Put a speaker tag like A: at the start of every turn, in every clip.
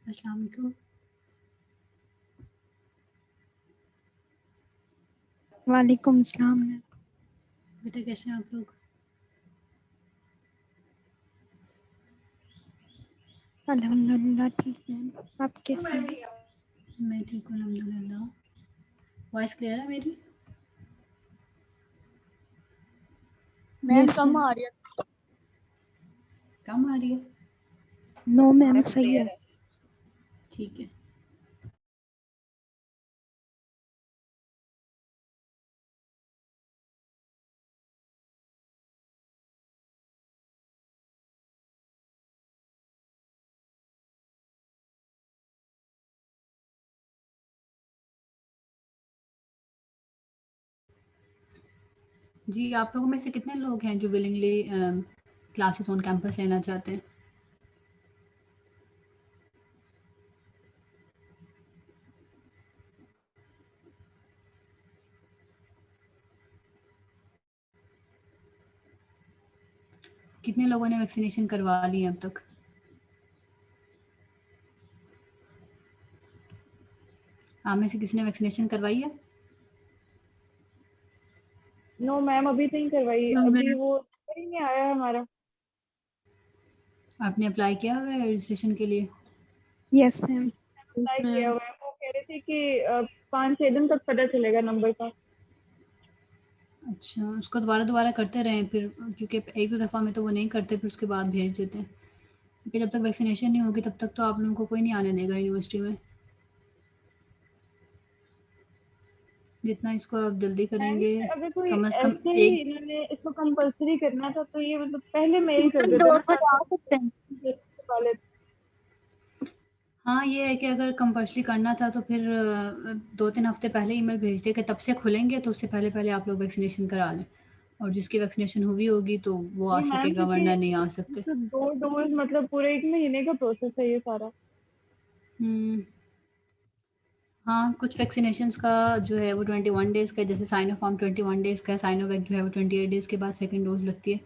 A: अस्सलाम वालेकुम।
B: वालेकुम सलाम।
A: बेटा कैसे हैं आप लोग?
B: अल्हम्दुलिल्लाह ठीक है। आप कैसे हैं?
A: मैं ठीक हूँ अल्हम्दुलिल्लाह। वॉइस क्लियर है मेरी?
C: Ma'am
B: yes
C: come
B: ma'am.
C: आ रही है।
A: कम आ रही है?
B: नो मैम सही है।
A: ठीक है। जी, आप लोगों में से कितने लोग हैं जो विलिंगली क्लासेस ऑन कैंपस लेना चाहते हैं? कितने लोगों ने वैक्सीनेशन करवा ली है अब तक? आप में से किसी ने वैक्सीनेशन करवाई है?
C: नो मैम अभी तो नहीं करवाई, अभी वो नंबर ही नहीं आया है हमारा।
A: आपने अप्लाई किया हुआ है रजिस्ट्रेशन के लिए?
B: Yes ma'am.
C: अप्लाई किया हुआ है, वो कह रहे थे कि 5-6 दिन तक पता चलेगा नंबर का।
A: अच्छा, उसको दोबारा करते रहें फिर, क्योंकि एक दो दफ़ा में तो वो नहीं करते, फिर उसके बाद भेज देते हैं। क्योंकि जब तक वैक्सीनेशन नहीं होगी तब तक तो आप लोगों को कोई नहीं आने देगा यूनिवर्सिटी में। जितना इसको आप जल्दी
C: मैम
A: करेंगे,
C: अगर कोई
A: कम से कम
C: ऐसे ही
A: एक।
C: इन्होंने इसको कंपल्सरी करना था तो ये मतलब पहले मेल कर
B: सेकंड
C: देते ना
B: डोज में
C: साथ
B: जा सकते हैं।
C: वाले।
A: हाँ, ये है कि अगर कंपल्सरी करना था तो फिर 2-3 हफ़्ते पहले ईमेल भेज दें कि तब से खुलेंगे तो उससे पहले-पहले आप लोग वैक्सीनेशन करा लें। और जिसकी वैक्सीनेशन हुई होगी तो वो आ
C: जी मैम,
A: सकेगा,
C: क्योंकि
A: वरना नहीं आ सकते।
C: तो 2 डोज मतलब पूरे 1 महीने का प्रोसेस है ये सारा।
A: हुँ। हाँ, कुछ वैक्सीनेशंस का जो है वो 21 डेज़ का है, जैसे साइनोफार्म 21 डेज़ का है, साइनोवैक जो है वो 28 डेज़ के बाद सेकंड डोज़ लगती है।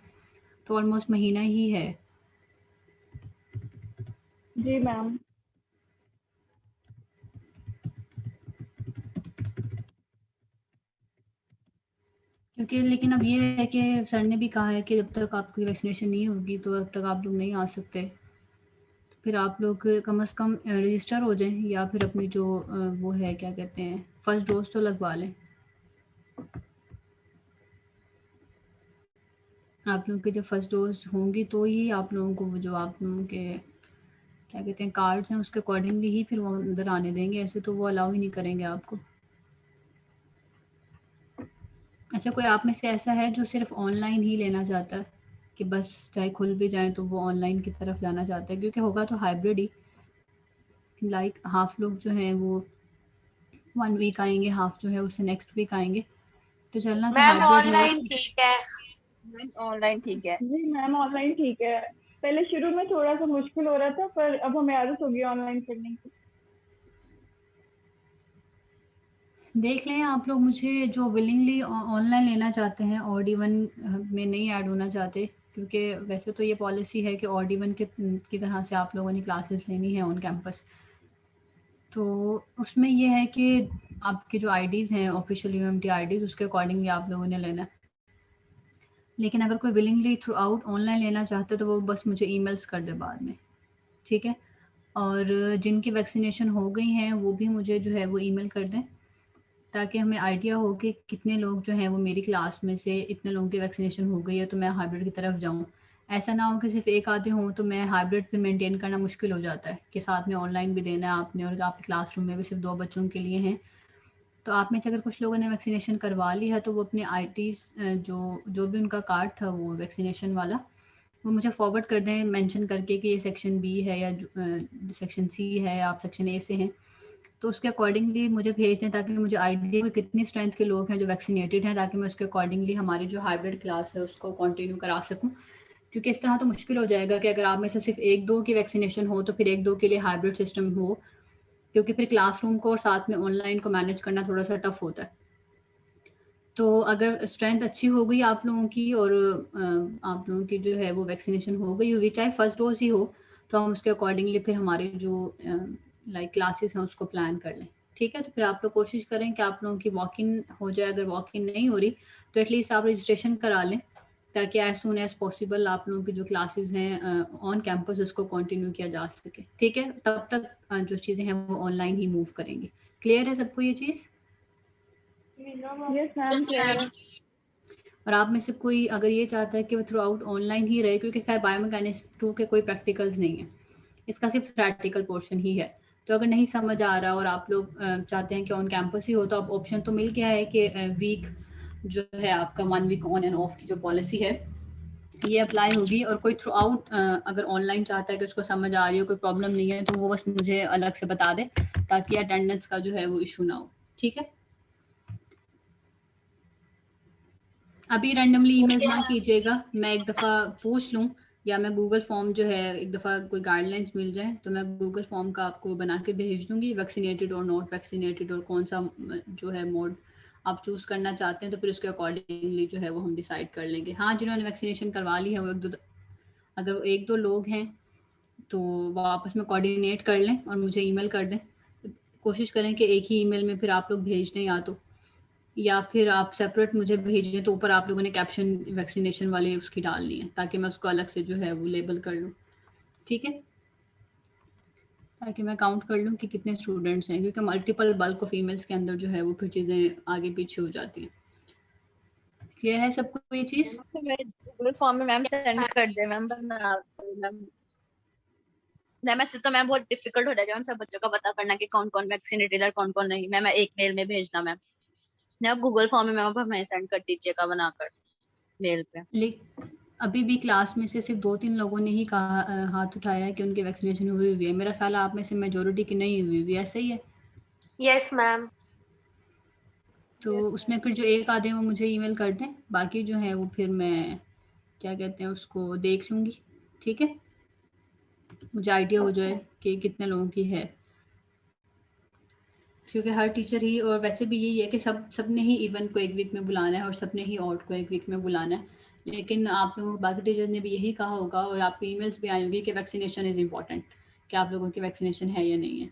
A: तो ऑलमोस्ट महीना ही है।
C: जी मैम।
A: क्योंकि लेकिन अब ये है कि सर ने भी कहा है कि जब तक आपकी वैक्सीनेशन नहीं होगी तो तब तक आप लोग नहीं आ सकते। फिर आप लोग कम से कम रजिस्टर हो जाएँ, या फिर अपनी जो वो है क्या कहते हैं, फर्स्ट डोज़ तो लगवा लें। आप लोगों की जब फर्स्ट डोज़ होंगी तो ही आप लोगों को वो जो आप लोगों के क्या कहते हैं कार्ड्स हैं उसके अकॉर्डिंगली ही फिर वो अंदर आने देंगे, ऐसे तो वो अलाउ ही नहीं करेंगे आपको। अच्छा, कोई आप में से ऐसा है जो सिर्फ़ ऑनलाइन ही लेना चाहता है, कि बस चाहे खुल भी जाएँ तो वो ऑनलाइन की तरफ जाना चाहता है? क्योंकि होगा तो हाइब्रिड ही, लाइक हाफ़ लोग जो हैं वो 1 वीक आएँगे, हाफ़ जो है उससे नेक्स्ट वीक आएँगे। तो चलना तो
D: मैम
A: हाइब्रिड है।
D: ऑनलाइन ठीक है। मैम ऑनलाइन ठीक है।
C: जी मैम ऑनलाइन ठीक है। पहले शुरू में थोड़ा सा मुश्किल हो रहा था पर अब हमें आदत हो गई ऑनलाइन पढ़ने की।
A: देख लें आप लोग, मुझे जो विलिंगली ऑनलाइन लेना चाहते हैं, ऑड इवन में नहीं ऐड होना चाहते, क्योंकि वैसे तो ये पॉलिसी है कि ऑड इवन की तरह से आप लोगों ने क्लासेस लेनी है ऑन कैंपस। तो उसमें ये है कि आपके जो आईडीज़ हैं ऑफिशियल यूएमटी आईडीज़, उसके अकॉर्डिंगली आप लोगों ने लेना है। लेकिन अगर कोई विलिंगली थ्रू आउट ऑनलाइन लेना चाहता है तो वो बस मुझे ईमेल्स कर दे बाद में, ठीक है? और जिनकी वैक्सीनेशन हो गई हैं वो भी मुझे जो है वो ईमेल कर दें, ताकि हमें आइडिया हो कि कितने लोग जो हैं वो मेरी क्लास में से इतने लोगों की वैक्सीनेशन हो गई है तो मैं हाइब्रिड की तरफ जाऊँ। ऐसा ना हो कि सिर्फ़ एक आधे हों तो मैं हाइब्रिड फिर मेंटेन करना मुश्किल हो जाता है, कि साथ में ऑनलाइन भी देना है आपने और आपके क्लासरूम में भी सिर्फ़ 2 बच्चों के लिए हैं। तो आप में से अगर कुछ लोगों ने वैक्सीनेशन करवा ली है तो वो अपने आईडीज़ जो जो भी उनका कार्ड था वो वैक्सीनेशन वाला, वो मुझे फॉरवर्ड कर दें मेंशन करके कि ये सेक्शन बी है या सेक्शन सी है, आप सेक्शन ए से हैं। तो उसके अकॉर्डिंगली मुझे भेज दें, ताकि मुझे आइडिया हो कितनी स्ट्रेंथ के लोग हैं जो वैक्सीनेटेड हैं, ताकि मैं उसके अकॉर्डिंगली हमारी जो हाइब्रिड क्लास है उसको कंटिन्यू करा सकूँ। क्योंकि इस तरह तो मुश्किल हो जाएगा कि अगर आप में से सिर्फ 1-2 की वैक्सीनेशन हो तो फिर 1-2 के लिए हाइब्रिड सिस्टम हो, क्योंकि फिर क्लासरूम को और साथ में ऑनलाइन को मैनेज करना थोड़ा-सा टफ होता है। तो अगर स्ट्रेंथ अच्छी हो गई आप लोगों की और आप लोगों की जो है वो वैक्सीनेशन हो गई होगी, चाहे फर्स्ट डोज़ ही हो, तो हम उसके अकॉर्डिंगली फिर हमारे जो लाइक क्लासेस हैं उसको प्लान कर लें। ठीक है, तो फिर आप लोग कोशिश करें कि आप लोगों की वॉक इन हो जाए। अगर वॉक इन नहीं हो रही तो एटलीस्ट आप रजिस्ट्रेशन करा लें, ताकि एज सुन एज पॉसिबल आप लोगों की जो क्लासेस हैं ऑन कैंपस उसको कंटिन्यू किया जा सके। ठीक है, तब तक जो चीज़ें हैं वो ऑनलाइन ही मूव करेंगे। क्लियर है सबको ये चीज़?
C: यस मैम, क्लियर है।
A: और आप में से कोई अगर ये चाहता है कि वो थ्रू आउट ऑनलाइन ही रहे, क्योंकि खैर बायोमैकेनिक्स 2 के कोई प्रैक्टिकल्स नहीं है, इसका सिर्फ प्रैक्टिकल पोर्शन ही है। तो अगर नहीं समझ आ रहा और आप लोग चाहते हैं कि ऑन कैंपस ही हो, तो अब ऑप्शन तो मिल गया है कि वीक जो है आपका 1 वीक ऑन एंड ऑफ की जो पॉलिसी है ये अप्लाई होगी। और कोई थ्रू आउट अगर ऑनलाइन चाहता है कि उसको समझ आ रही हो, कोई प्रॉब्लम नहीं है, तो वो बस मुझे अलग से बता दे, ताकि अटेंडेंस का जो है वो इशू ना हो। ठीक है, अभी रैंडमली ईमेल्स ना कीजिएगा, मैं एक दफ़ा पूछ लूँ या मैं गूगल फॉर्म जो है एक दफ़ा कोई गाइडलाइंस मिल जाए तो मैं गूगल फॉर्म का आपको बना के भेज दूँगी, वैक्सीनेटेड और नॉट वैक्सीनेटेड और कौन सा जो है मोड आप चूज़ करना चाहते हैं, तो फिर उसके अकॉर्डिंगली जो है वो हम डिसाइड कर लेंगे। हाँ, जिन्होंने वैक्सीनेशन करवा ली है वो अगर 1-2 लोग हैं तो वो आपस में कोऑर्डिनेट कर लें और मुझे ईमेल कर दें। कोशिश करें कि एक ही ईमेल में फिर आप लोग भेज दें, या फिर आप सेपरेट मुझे भेजें तो ऊपर आप लोगों ने कैप्शन वैक्सीनेशन वाले उसकी डालनी है, ताकि मैं उसको अलग से जो है वो लेबल कर लूँ। ठीक है, ताकि मैं काउंट कर लूँ कि कितने स्टूडेंट्स हैं, क्योंकि मल्टीपल बल्क ऑफ ईमेल्स के अंदर जो है वो फिर चीज़ें आगे पीछे हो जाती हैं। क्लियर है सबको ये चीज़?
D: तो मैं गूगल फॉर्म में मैम सेंड कर दे मैम, बना मैम। मैम ऐसे तो मैम बहुत डिफिकल्ट हो जाएगा मैम सब बच्चों का पता करना कि कौन कौन वैक्सीनेटेड और कौन कौन नहीं। मैम एक मेल में भेजना मैम, आप गूगल फॉर्म में मैम आप हमें सेंड कर दीजिएगा बनाकर मेल पे।
A: अभी भी क्लास में से सिर्फ 2-3 लोगों ने ही कहा हाथ उठाया है कि उनकी वैक्सीनेशन हुई हुई है। मेरा ख्याल है आप में से मेजोरिटी की नहीं हुई हुई, ऐसा ही है?
E: Yes ma'am.
A: तो उसमें फिर जो एक आधे वो मुझे ईमेल कर दें, बाकी जो है वो फिर मैं क्या कहते हैं उसको देख लूँगी। ठीक है, मुझे आइडिया हो जाए कि कितने लोगों की है, क्योंकि हर टीचर ही, और वैसे भी यही है कि सबने ही इवेंट को एक वीक में बुलाना है और सबने ही ऑड को एक वीक में बुलाना है। लेकिन आप लोगों बाकी टीचर ने भी यही कहा होगा और आपको ईमेल्स भी आई होंगी कि वैक्सीनेशन इज़ इम्पॉर्टेंट, कि आप लोगों की वैक्सीनेशन है या नहीं है।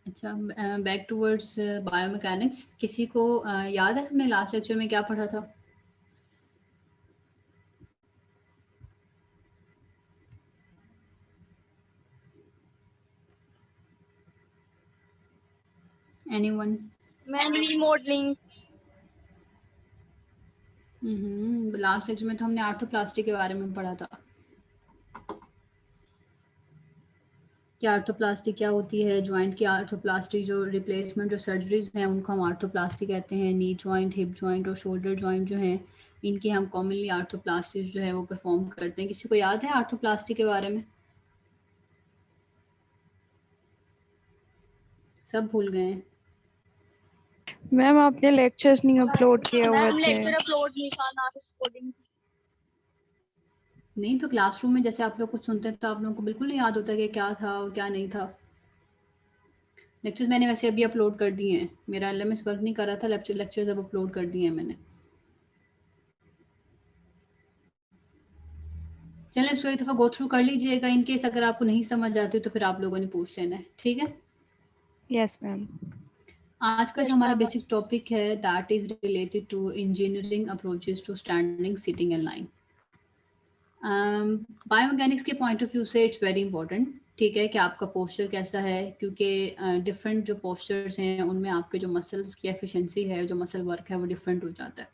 A: अच्छा, बैक टूवर्ड्स बायोमैकेनिक्स, किसी को याद है हमने लास्ट लेक्चर में क्या पढ़ा था? Anyone?
D: Ma'am remodelling.
A: Last lecture में तो हमने आर्थोप्लास्टी के बारे में पढ़ा था कि आर्थोप्लास्टी क्या होती है, जॉइंट की आर्थोप्लास्टी, जो रिप्लेसमेंट जो सर्जरीज हैं उनको हम आर्थोप्लास्टी कहते हैं। नी जॉइंट, हिप जॉइंट और शोल्डर जॉइंट जो हैं इनकी हम कॉमनली आर्थोप्लास्टी जो है वो परफॉर्म करते हैं। किसी को याद है आर्थोप्लास्टी के बारे में? सब भूल गए हैं?
B: मैम आपने लेक्चर्स नहीं अपलोड किए हुए
D: मैम
B: थे।
D: लेक्चर अपलोड नहीं था ना, रिकॉर्डिंग।
A: नहीं, तो क्लासरूम में जैसे आप लोग कुछ सुनते हैं तो आप लोगों को बिल्कुल नहीं याद होता कि क्या था और क्या नहीं था। लेक्चर्स मैंने वैसे अभी अपलोड कर दिए हैं, मेरा एलएमएस वर्क नहीं कर रहा था, लेक्चर्स अब अपलोड कर दिए हैं मैंने। चलें, इसको एक दफ़ा गो थ्रू कर लीजिएगा, इन केस अगर आपको नहीं समझ आती तो फिर आप लोगों ने पूछ लेना है। ठीक है,
B: यस मैम।
A: आज का जो हमारा बेसिक टॉपिक है that is related to engineering approaches to standing, sitting and lying. Biomechanics के पॉइंट ऑफ व्यू से इट्स वेरी इंपॉर्टेंट, ठीक है, कि आपका पोस्चर कैसा है, क्योंकि डिफरेंट जो पोस्चर्स हैं उनमें आपके जो मसल्स की एफिशिएंसी है, जो मसल वर्क है वो डिफरेंट हो जाता है।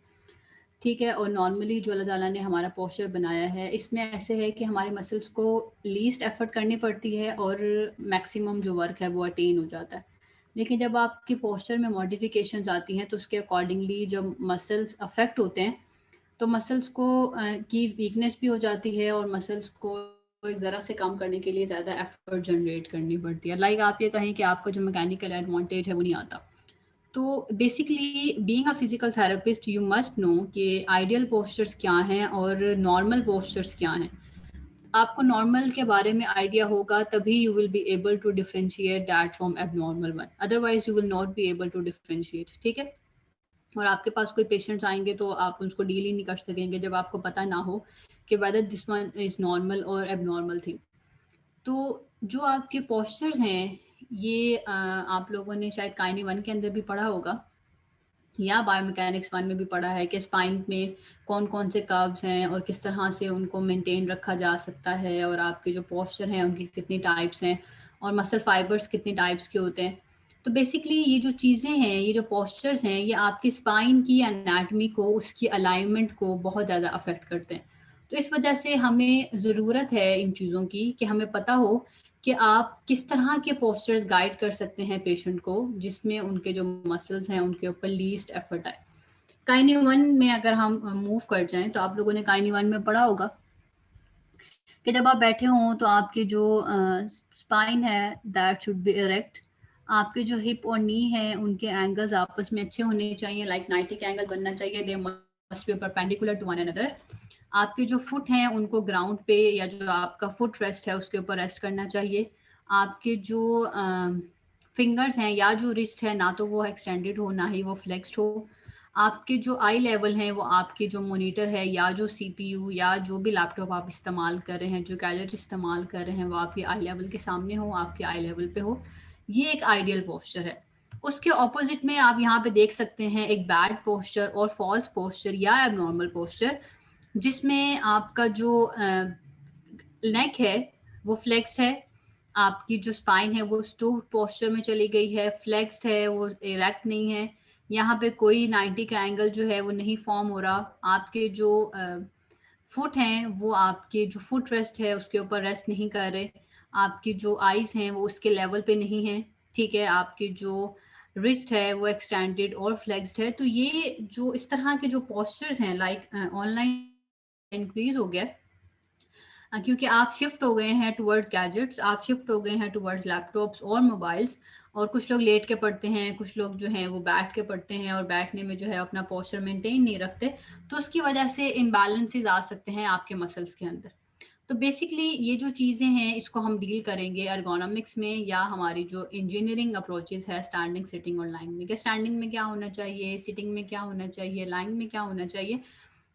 A: ठीक है, और नॉर्मली जो अल्लाह ताला ने हमारा पोस्चर बनाया है इसमें ऐसे है कि हमारे मसल्स को लीस्ट एफर्ट करनी पड़ती है और मैक्सिमम जो वर्क है वो अटेन हो जाता है। लेकिन जब आपकी पोस्चर में मॉडिफिकेशंस आती हैं तो उसके अकॉर्डिंगली जब मसल्स अफेक्ट होते हैं तो मसल्स को की वीकनेस भी हो जाती है और मसल्स को एक ज़रा से काम करने के लिए ज़्यादा एफर्ट जनरेट करनी पड़ती है। लाइक आप ये कहें कि आपका जो मैकेनिकल एडवांटेज है वो नहीं आता। तो basically being a physical therapist you must know कि आइडियल पोस्चर्स क्या हैं और नॉर्मल पोस्चर्स क्या हैं। आपको नॉर्मल के बारे में आइडिया होगा तभी you will be able to differentiate that from abnormal one, otherwise you will not be able to differentiate. ठीक है, और आपके पास कोई पेशेंट्स आएंगे तो आप उसको डील ही नहीं कर सकेंगे जब आपको पता ना हो कि whether this one is normal और एबनॉर्मल थिंग। तो जो आपके पोस्चर्स हैं ये आप लोगों ने शायद काइनी 1 के अंदर भी पढ़ा होगा या बायोमैकेनिक्स 1 में भी पढ़ा है कि स्पाइन में कौन कौन से कर्व्स हैं और किस तरह से उनको मेंटेन रखा जा सकता है, और आपके जो पोस्चर हैं उनकी कितनी टाइप्स हैं, और मसल फाइबर्स कितनी टाइप्स के होते हैं। तो बेसिकली ये जो चीज़ें हैं, ये जो पोस्चर्स हैं, ये आपकी स्पाइन की एनाटमी को, उसकी अलाइनमेंट को बहुत ज़्यादा अफेक्ट करते हैं। तो इस वजह से हमें ज़रूरत है इन चीज़ों की कि हमें पता हो कि आप किस तरह के पोस्चर्स गाइड कर सकते हैं पेशेंट को जिसमें उनके जो मसल्स हैं उनके ऊपर लीस्ट एफर्ट आए। काइनी 1 में अगर हम मूव कर जाएं तो आप लोगों ने काइनी 1 में पढ़ा होगा कि जब आप बैठे हों तो आपकी जो स्पाइन है दैट शुड बी इरेक्ट, आपके जो हिप और नी है उनके एंगल्स आपस में अच्छे होने चाहिए, लाइक 90 का एंगल बनना चाहिए, they must be perpendicular to one another. आपके जो फुट हैं उनको ग्राउंड पे या जो आपका फुट रेस्ट है उसके ऊपर रेस्ट करना चाहिए। आपके जो फिंगर्स हैं या जो रिस्ट है ना तो वो एक्सटेंडेड हो ना ही वो फ्लेक्स्ड हो। आपके जो आई लेवल हैं वो आपके जो मॉनिटर है या जो सीपीयू या जो भी लैपटॉप आप इस्तेमाल कर रहे हैं, जो गैजेट इस्तेमाल कर रहे हैं, वो आपके आई लेवल के सामने हो, आपके आई लेवल पे हो। ये एक आइडियल पोस्चर है। उसके ऑपोजिट में आप यहाँ पे देख सकते हैं एक बैड पोस्चर और फॉल्स पोस्चर या एबनॉर्मल पोस्चर, जिसमें आपका जो नेक है वो फ्लेक्स्ड है, आपकी जो स्पाइन है वो स्टूप्ड पोस्चर में चली गई है, फ्लेक्स्ड है, वो इरेक्ट नहीं है। यहाँ पे कोई 90 का एंगल जो है वो नहीं फॉर्म हो रहा। आपके जो फुट हैं वो आपके जो फुट रेस्ट है उसके ऊपर रेस्ट नहीं कर रहे। आपकी जो आईज हैं वो उसके लेवल पे नहीं है, ठीक है। आपकी जो रिस्ट है वो एक्सटेंडेड और फ्लेक्स्ड है। तो ये जो इस तरह के जो पोस्चर्स हैं, लाइक ऑनलाइन इंक्रीज हो गया क्योंकि आप शिफ्ट हो गए हैं टुवर्ड्स गैजेट्स, आप शिफ्ट हो गए हैं टुवर्ड्स लैपटॉप्स और मोबाइल्स, और कुछ लोग लेट के पढ़ते हैं, कुछ लोग जो हैं वो बैठ के पढ़ते हैं और बैठने में जो है अपना पोस्चर मेंटेन नहीं रखते। तो उसकी वजह से इम्बैलेंसेस आ सकते हैं आपके मसल्स के अंदर। तो बेसिकली ये जो चीज़ें हैं इसको हम डील करेंगे एर्गोनॉमिक्स में, या हमारी जो इंजीनियरिंग अप्रोचेस है स्टैंडिंग, सिटिंग और लाइंग में, कि स्टैंडिंग में क्या होना चाहिए, सिटिंग में क्या होना चाहिए, लाइंग में क्या होना चाहिए।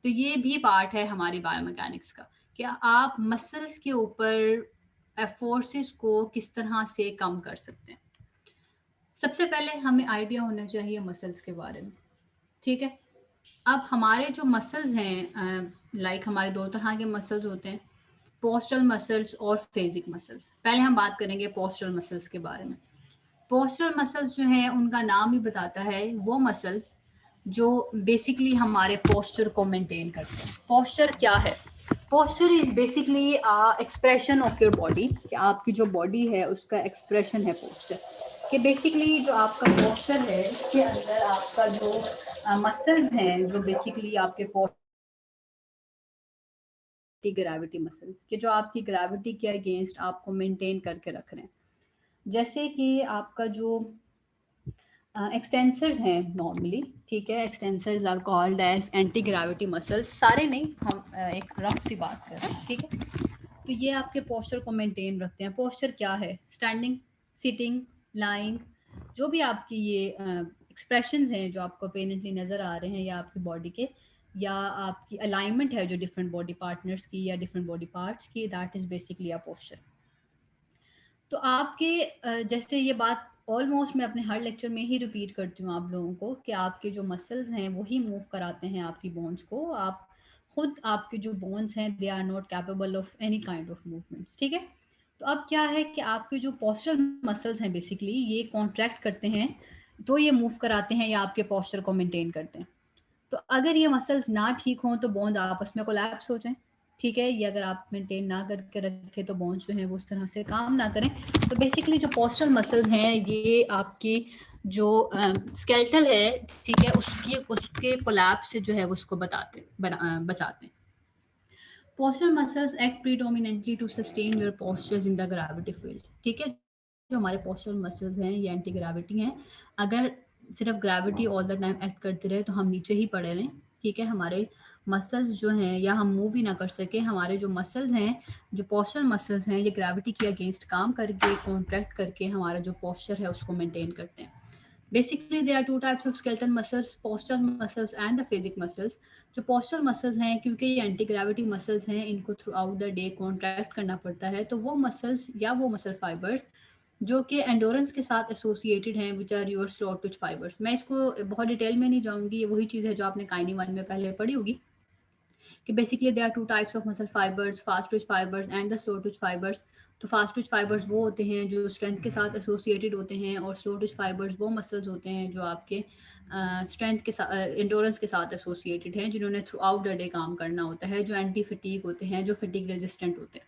A: तो ये भी पार्ट है हमारी बायोमैकेनिक्स का कि आप मसल्स के ऊपर फोर्सेस को किस तरह से कम कर सकते हैं। सबसे पहले हमें आइडिया होना चाहिए मसल्स के बारे में, ठीक है। अब हमारे जो मसल्स हैं, लाइक हमारे दो तरह के मसल्स होते हैं, पोस्चरल मसल्स और फेजिक मसल्स। पहले हम बात करेंगे पोस्चरल मसल्स के बारे में। पोस्चरल मसल्स जो है उनका नाम ही बताता है वो मसल्स जो बेसिकली हमारे पोस्चर को मेंटेन करते हैं। पोस्चर क्या है? Posture is basically expression of your body, कि आपकी जो बॉडी है उसका एक्सप्रेशन है पोस्चर। कि बेसिकली जो आपका पोस्चर है उसके अंदर आपका जो मसल्स हैं जो बेसिकली आपके ग्रेविटी मसल्स, कि जो आपकी ग्रेविटी के अगेंस्ट आपको मेंटेन करके रख रहे हैं। जैसे कि आपका जो एक्सटेंसर्स हैं नॉर्मली, ठीक है, extensors are called as anti gravity muscles. सारे नहीं, हम एक रफ सी बात कर रहे हैं, ठीक है। तो ये आपके पोस्चर को मेंटेन रखते हैं। पोस्चर क्या है? स्टैंडिंग, सिटिंग, लाइंग, जो भी आपकी ये एक्सप्रेशंस हैं जो आपको अपेरेंटली नज़र आ रहे हैं या आपकी बॉडी के, या आपकी अलाइनमेंट है जो डिफरेंट बॉडी पार्टनर्स की या डिफरेंट बॉडी पार्ट्स की, that is basically a posture. तो आपके जैसे ये बात ऑलमोस्ट मैं अपने हर लेक्चर में ही रिपीट करती हूँ आप लोगों को, कि आपके जो मसल्स हैं वही मूव कराते हैं आपकी बोन्स को। आप खुद, आपके जो बोन्स हैं they are not capable of any kind of movements, ठीक है। तो अब क्या है कि आपके जो पोस्चरल मसल्स हैं बेसिकली ये कॉन्ट्रैक्ट करते हैं, तो ये मूव कराते हैं या आपके पोस्चर को मेंटेन करते हैं। तो अगर ये मसल्स ना ठीक हों तो बोन्स आपस में कोलैप्स हो जाएं, ठीक है। ये अगर आप मेंटेन ना करके रखें तो बोन्स जो हैं वो उस तरह से काम ना करें। तो बेसिकली जो पोस्चरल मसल्स हैं ये आपकी जो स्केलेटल है, ठीक है, उसके कोलैप्स से जो है वो उसको बचाते हैं। Postural muscles act predominantly to sustain your postures in the gravity field, ठीक है। जो हमारे पोस्चरल मसल्स हैं ये एंटी ग्रेविटी हैं। अगर सिर्फ gravity all the time act करती रहे तो हम नीचे ही पड़े रहें, ठीक है। हमारे मसल्स जो हैं या हम मूव ही ना कर सके, हमारे जो मसल्स हैं, जो पोस्चरल मसल्स हैं, ये ग्रेविटी के अगेंस्ट काम करके, कॉन्ट्रैक्ट करके हमारा जो पोस्चर है उसको मेंटेन करते हैं। Basically there are two types of skeletal muscles, postural muscles and the phasic muscles. जो पोस्चरल मसल्स हैं, क्योंकि ये एंटी ग्रेविटी मसल्स हैं, इनको throughout the day contract करना पड़ता है, तो वो मसल्स या वो मसल फाइबर्स जो कि एंडोरेंस के साथ एसोसिएटेड हैं, which are your slow twitch fibres. मैं इसको बहुत डिटेल में नहीं जाऊंगी, ये वही चीज़ है जो आपने काइनी 1 में पहले पढ़ी होगी कि basically there are two types of muscle fibres, fast twitch fibres and the slow twitch fibres. तो फास्ट ट्विच फाइबर्स वो होते हैं जो स्ट्रेंथ के साथ एसोसिएटेड होते हैं, और स्लो ट्विच फाइबर्स वो मसल्स होते हैं जो आपके स्ट्रेंथ के साथ, एंडोरेंस के साथ एसोसिएटेड हैं, जिन्होंने थ्रू आउट द डे काम करना होता है, जो एंटी फटीग होते हैं, जो फटीग रेजिस्टेंट होते हैं।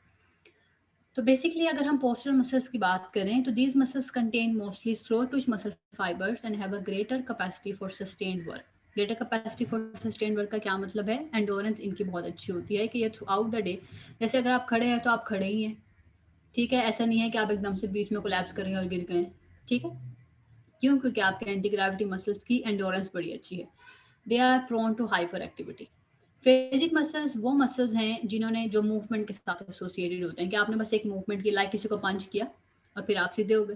A: तो बेसिकली अगर हम पोस्चरल मसल्स की बात करें तो these muscles contain mostly slow Twitch muscle fibres and have a greater capacity for sustained work. Greater capacity for sustained work का क्या मतलब है? एंडोरेंस इनकी बहुत अच्छी होती है कि ये थ्रू आउट द डे, जैसे अगर आप खड़े हैं तो आप खड़े ही हैं, ठीक है, ऐसा नहीं है कि आप एकदम से बीच में कोलैप्स करेंगे और गिर गए, ठीक है। क्यों? क्योंकि आपके एंटी ग्रेविटी मसल्स की एंडोरेंस बड़ी अच्छी है। They are prone to hyper activity. Phasic muscles वो मसल्स हैं जिन्होंने जो मूवमेंट के साथ एसोसिएटेड होते हैं कि आपने बस एक मूवमेंट की, लाइक किसी को पंच किया और फिर आप सीधे हो गए,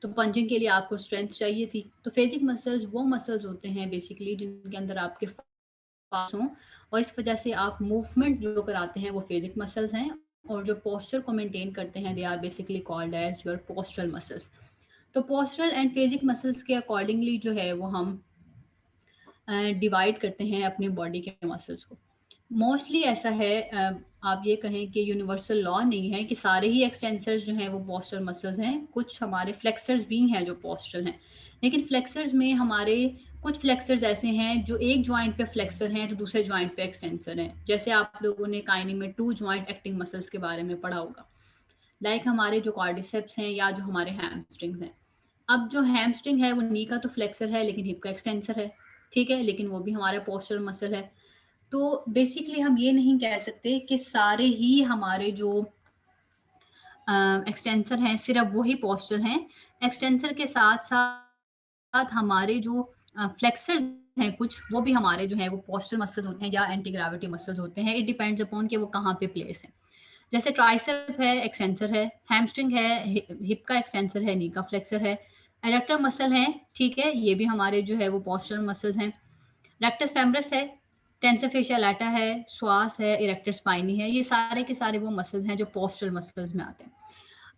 A: तो पंचिंग के लिए आपको स्ट्रेंथ चाहिए थी। तो फेजिक मसल्स वो मसल्स होते हैं बेसिकली जिनके अंदर आपके पास हों, और इस वजह से आप मूवमेंट जो कराते हैं वो फेजिक मसल्स हैं, और जो पोस्चर को मेंटेन करते हैं they are basically called as your postural muscles. तो पोस्चरल एंड फेजिक मसल्स के अकॉर्डिंगली जो है वो हम डिवाइड करते हैं अपनी बॉडी के मसल्स को। मोस्टली ऐसा है, आप ये कहें कि यूनिवर्सल लॉ नहीं है कि सारे ही एक्सटेंसर्स जो हैं वो पोस्चरल मसल्स हैं, कुछ हमारे फ्लेक्सर्स भी हैं जो पोस्चरल हैं, लेकिन फ्लेक्सर्स में हमारे कुछ फ्लेक्सर्स ऐसे हैं जो एक जॉइंट पे फ्लेक्सर हैं तो दूसरे जॉइंट पे एक्सटेंसर हैं। जैसे आप लोगों ने काइनी में 2 जॉइंट एक्टिंग मसल्स के बारे में पढ़ा होगा, लाइक हमारे जो क्वाड्रिसेप्स हैं या जो हमारे हैमस्ट्रिंग्स हैं। अब जो हैमस्ट्रिंग है वो नी का तो फ्लेक्सर है लेकिन हिप का एक्सटेंसर है, ठीक है, लेकिन वो भी हमारा पोस्चरल मसल है। तो बेसिकली हम ये नहीं कह सकते कि सारे ही हमारे जो एक्सटेंसर हैं सिर्फ वही पोस्चरल हैं। एक्सटेंसर के साथ साथ हमारे जो फ्लेक्सर्स हैं कुछ, वो भी हमारे जो है वो पोस्चरल मसल्स होते हैं या एंटी ग्रेविटी मसल्स होते हैं। इट डिपेंड्स अपॉन कि वो कहाँ पे प्लेस है। जैसे ट्राइसेप है, एक्सटेंसर है, हैमस्ट्रिंग है, हिप का एक्सटेंसर है, नी का फ्लेक्सर है, एरेक्टर मसल है, ठीक है, ये भी हमारे जो है वो पोस्चरल मसल्स हैं। रेक्टस फेमरस है, टेंसर फेशिया लाटा है, स्वास है, इरेक्टर स्पाइनी है, ये सारे के सारे वो मसल्स हैं जो पोस्चरल मसल्स में आते हैं।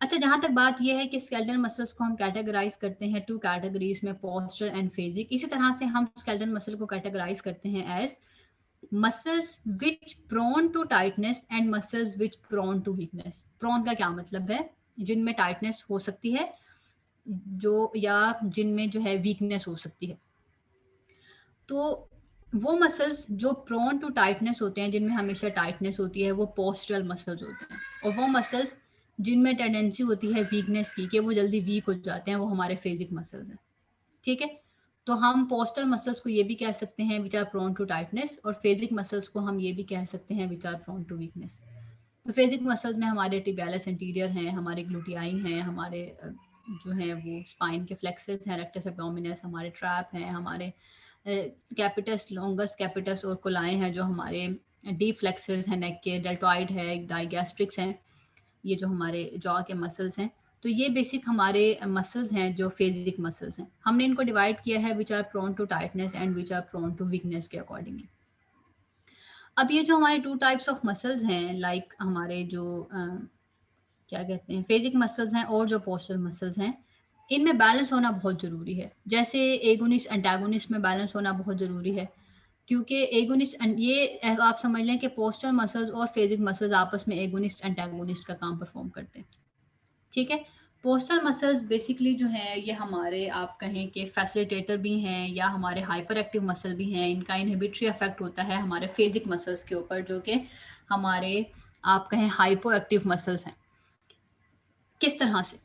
A: अच्छा, जहाँ तक बात ये है कि स्केलेटल मसल्स को हम कैटेगराइज करते हैं 2 कैटेगरीज में, पोस्चरल एंड फेजिक। इसी तरह से हम स्केलेटल मसल को कैटेगराइज करते हैं as muscles which prone to tightness and muscles which prone to weakness. Prone का क्या मतलब है? जिनमें टाइटनेस हो सकती है जो, या जिनमें जो है वीकनेस हो सकती है। तो वो मसल्स जो प्रोन टू टाइटनेस होते हैं, जिनमें हमेशा टाइटनेस होती है, वो पोस्चरल मसल्स होते हैं, और वो मसल्स जिनमें टेंडेंसी होती है वीकनेस की कि वो जल्दी वीक हो जाते हैं, वो हमारे फेजिक मसल्स हैं, ठीक है। तो हम पोस्चरल मसल्स को ये भी कह सकते हैं which are prone to tightness, और फेजिक मसल्स को हम ये भी कह सकते हैं which are prone to weakness. तो फेजिक मसल्स में हमारे टिबियालिस एंटीरियर हैं, हमारे ग्लूटियाइन हैं, हमारे जो हैं वो स्पाइन के फ्लेक्सर्स हैं, रेक्टस एब्डोमिनस, हमारे ट्रैप हैं, हमारे कैपिटस लॉन्गस, कैपिटस और कोलाएं हैं जो हमारे डीप फ्लेक्सर्स हैं नेक के, डेल्टॉइड है, डाइगैस्ट्रिक्स हैं, ये जो हमारे जॉ के मसल्स हैं। तो ये बेसिक हमारे मसल्स हैं जो फेजिक मसल्स हैं। हमने इनको डिवाइड किया है which are prone to tightness and which are prone to weakness के अकॉर्डिंगली। अब ये जो हमारे 2 टाइप्स ऑफ मसल्स हैं, लाइक हमारे जो क्या कहते हैं फेजिक मसल्स हैं और जो पोस्चरल मसल्स हैं, इनमें बैलेंस होना बहुत ज़रूरी है। जैसे एगोनिस्ट एंटागोनिस्ट में बैलेंस होना बहुत ज़रूरी है, क्योंकि एगोनिस्ट, ये आप समझ लें कि पोस्चरल मसल्स और फेजिक मसल्स आपस में एगोनिस्ट एंटागोनिस्ट का काम परफॉर्म करते हैं, ठीक है। पोस्चरल मसल्स बेसिकली जो है ये हमारे, आप कहें कि फैसिलिटेटर भी हैं या हमारे हाइपर एक्टिव मसल भी हैं। इनका इनहिबिटरी इफेक्ट होता है हमारे फेजिक मसल्स के ऊपर, जो कि हमारे आप कहें हाइपो एक्टिव मसल्स हैं। किस तरह से?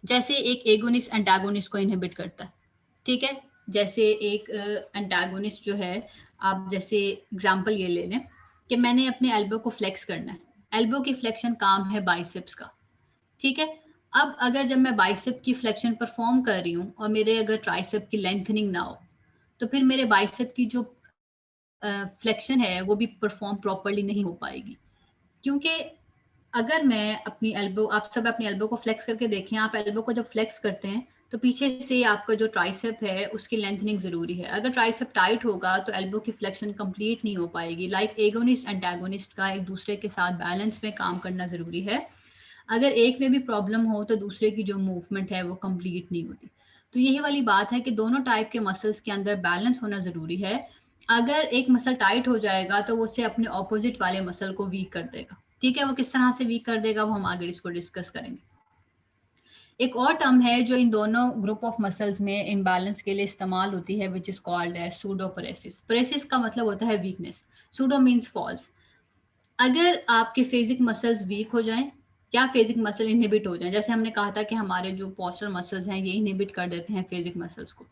A: जैसे एक एगोनिस्ट एंटागोनिस्ट को इनहिबिट करता है, ठीक है। जैसे एक एंटागोनिस्ट जो है, आप जैसे एग्जांपल ये ले लें कि मैंने अपने एल्बो को फ्लेक्स करना है, एल्बो की फ्लेक्शन काम है बाइसेप्स का, ठीक है। अब अगर जब मैं बाइसेप की फ्लेक्शन परफॉर्म कर रही हूँ और मेरे अगर ट्राइसेप की लेंथनिंग ना हो, तो फिर मेरे बाइसेप की जो फ्लेक्शन है वो भी परफॉर्म प्रॉपरली नहीं हो पाएगी। क्योंकि अगर मैं अपनी एल्बो, आप सब अपनी एल्बो को फ्लेक्स करके देखें, आप एल्बो को जब फ्लेक्स करते हैं तो पीछे से आपका जो ट्राइसेप है उसकी लेंथनिंग ज़रूरी है। अगर ट्राइसेप टाइट होगा तो एल्बो की फ्लेक्शन कंप्लीट नहीं हो पाएगी। लाइक एगोनिस्ट एंटागोनिस्ट का एक दूसरे के साथ बैलेंस में काम करना ज़रूरी है। अगर एक में भी प्रॉब्लम हो तो दूसरे की जो मूवमेंट है वो कंप्लीट नहीं होती। तो यही वाली बात है कि दोनों टाइप के मसल्स के अंदर बैलेंस होना ज़रूरी है। अगर एक मसल टाइट हो जाएगा तो वो उससे अपने ऑपोजिट वाले मसल को वीक कर देगा। ठीक है, वो किस तरह से वीक कर देगा वो हम आगे इसको डिस्कस करेंगे। एक और टर्म है जो इन दोनों ग्रुप ऑफ मसल्स में इम्बैलेंस के लिए इस्तेमाल होती है, विच इज कॉल्ड है सूडोपरेसिस। परेसिस का मतलब होता है वीकनेस, सूडो मीन्स फॉल्स। अगर आपके फेजिक मसल्स वीक हो जाएं या फेजिक मसल इनहिबिट हो जाएं, जैसे हमने कहा था कि हमारे जो पोस्चर मसल्स हैं ये इनहिबिट कर देते हैं फेजिक मसल्स को,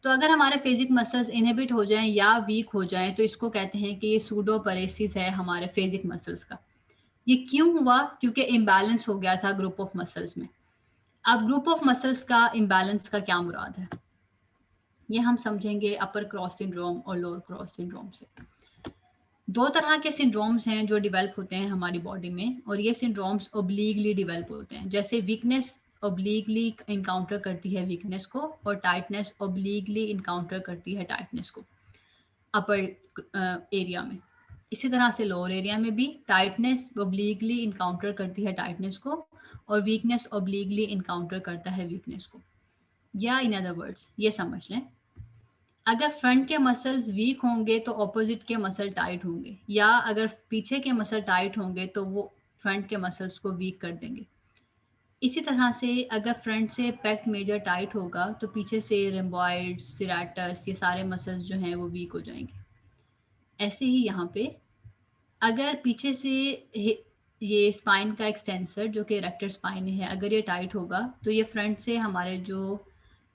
A: तो अगर हमारे फेजिक मसल्स इनहिबिट हो जाएं या वीक हो जाएं तो इसको कहते हैं कि ये सूडोपरेसिस है हमारे फेजिक मसल्स का। ये क्यों हुआ? क्योंकि इम्बैलेंस हो गया था ग्रुप ऑफ मसल्स में। अब ग्रुप ऑफ मसल्स का इम्बैलेंस का क्या मुराद है, ये हम समझेंगे अपर क्रॉस सिंड्रोम और लोअर क्रॉस सिंड्रोम से। दो तरह के सिंड्रोम्स हैं जो डेवलप होते हैं हमारी बॉडी में, और ये सिंड्रोम्स ओब्लीगली डेवलप होते हैं। जैसे वीकनेस ओब्लीगली इनकाउंटर करती है वीकनेस को, और टाइटनेस ओब्लीगली इनकाउंटर करती है टाइटनेस को अपर एरिया में। इसी तरह से लोअर एरिया में भी टाइटनेस ओब्लीगली इनकाउंटर करती है टाइटनेस को, और वीकनेस ओब्लीगली इनकाउंटर करता है वीकनेस को। या इन अदर वर्ड्स ये समझ लें, अगर फ्रंट के मसल्स वीक होंगे तो ऑपोजिट के मसल टाइट होंगे, या अगर पीछे के मसल टाइट होंगे तो वो फ्रंट के मसल्स को वीक कर देंगे। इसी तरह से अगर फ्रंट से पेक्ट मेजर टाइट होगा तो पीछे से रेम्बॉइड्स, सिराटस, ये सारे मसल्स जो हैं वो वीक हो जाएंगे। ऐसे ही यहाँ पे अगर पीछे से ये स्पाइन का एक्सटेंसर जो कि इरेक्टर स्पाइन है, अगर ये टाइट होगा तो ये फ्रंट से हमारे जो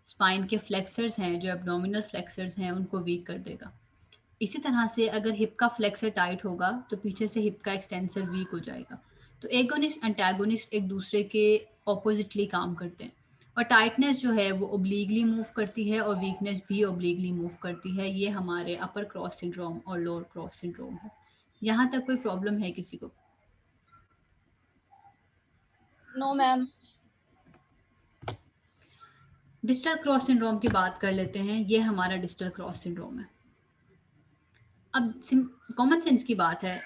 A: स्पाइन के फ्लेक्सर्स हैं, जो एब्डोमिनल फ्लेक्सर्स हैं, उनको वीक कर देगा। इसी तरह से अगर हिप का फ्लेक्सर टाइट होगा तो पीछे से हिप का एक्सटेंसर वीक हो जाएगा। तो एगोनिस्ट एंटागोनिस्ट एक दूसरे के ऑपोजिटली काम करते हैं, और टाइटनेस जो है वो ओब्लीगली मूव करती है और वीकनेस भी ओब्लीगली मूव करती है। ये हमारे अपर क्रॉस सिंड्रोम और लोअर क्रॉस सिंड्रोम है। यहाँ तक कोई प्रॉब्लम है किसी को?
D: No ma'am.
A: Distal cross syndrome की बात कर लेते हैं। ये हमारा डिस्टल क्रॉस सिंड्रोम है। अब कॉमन सेंस की बात है,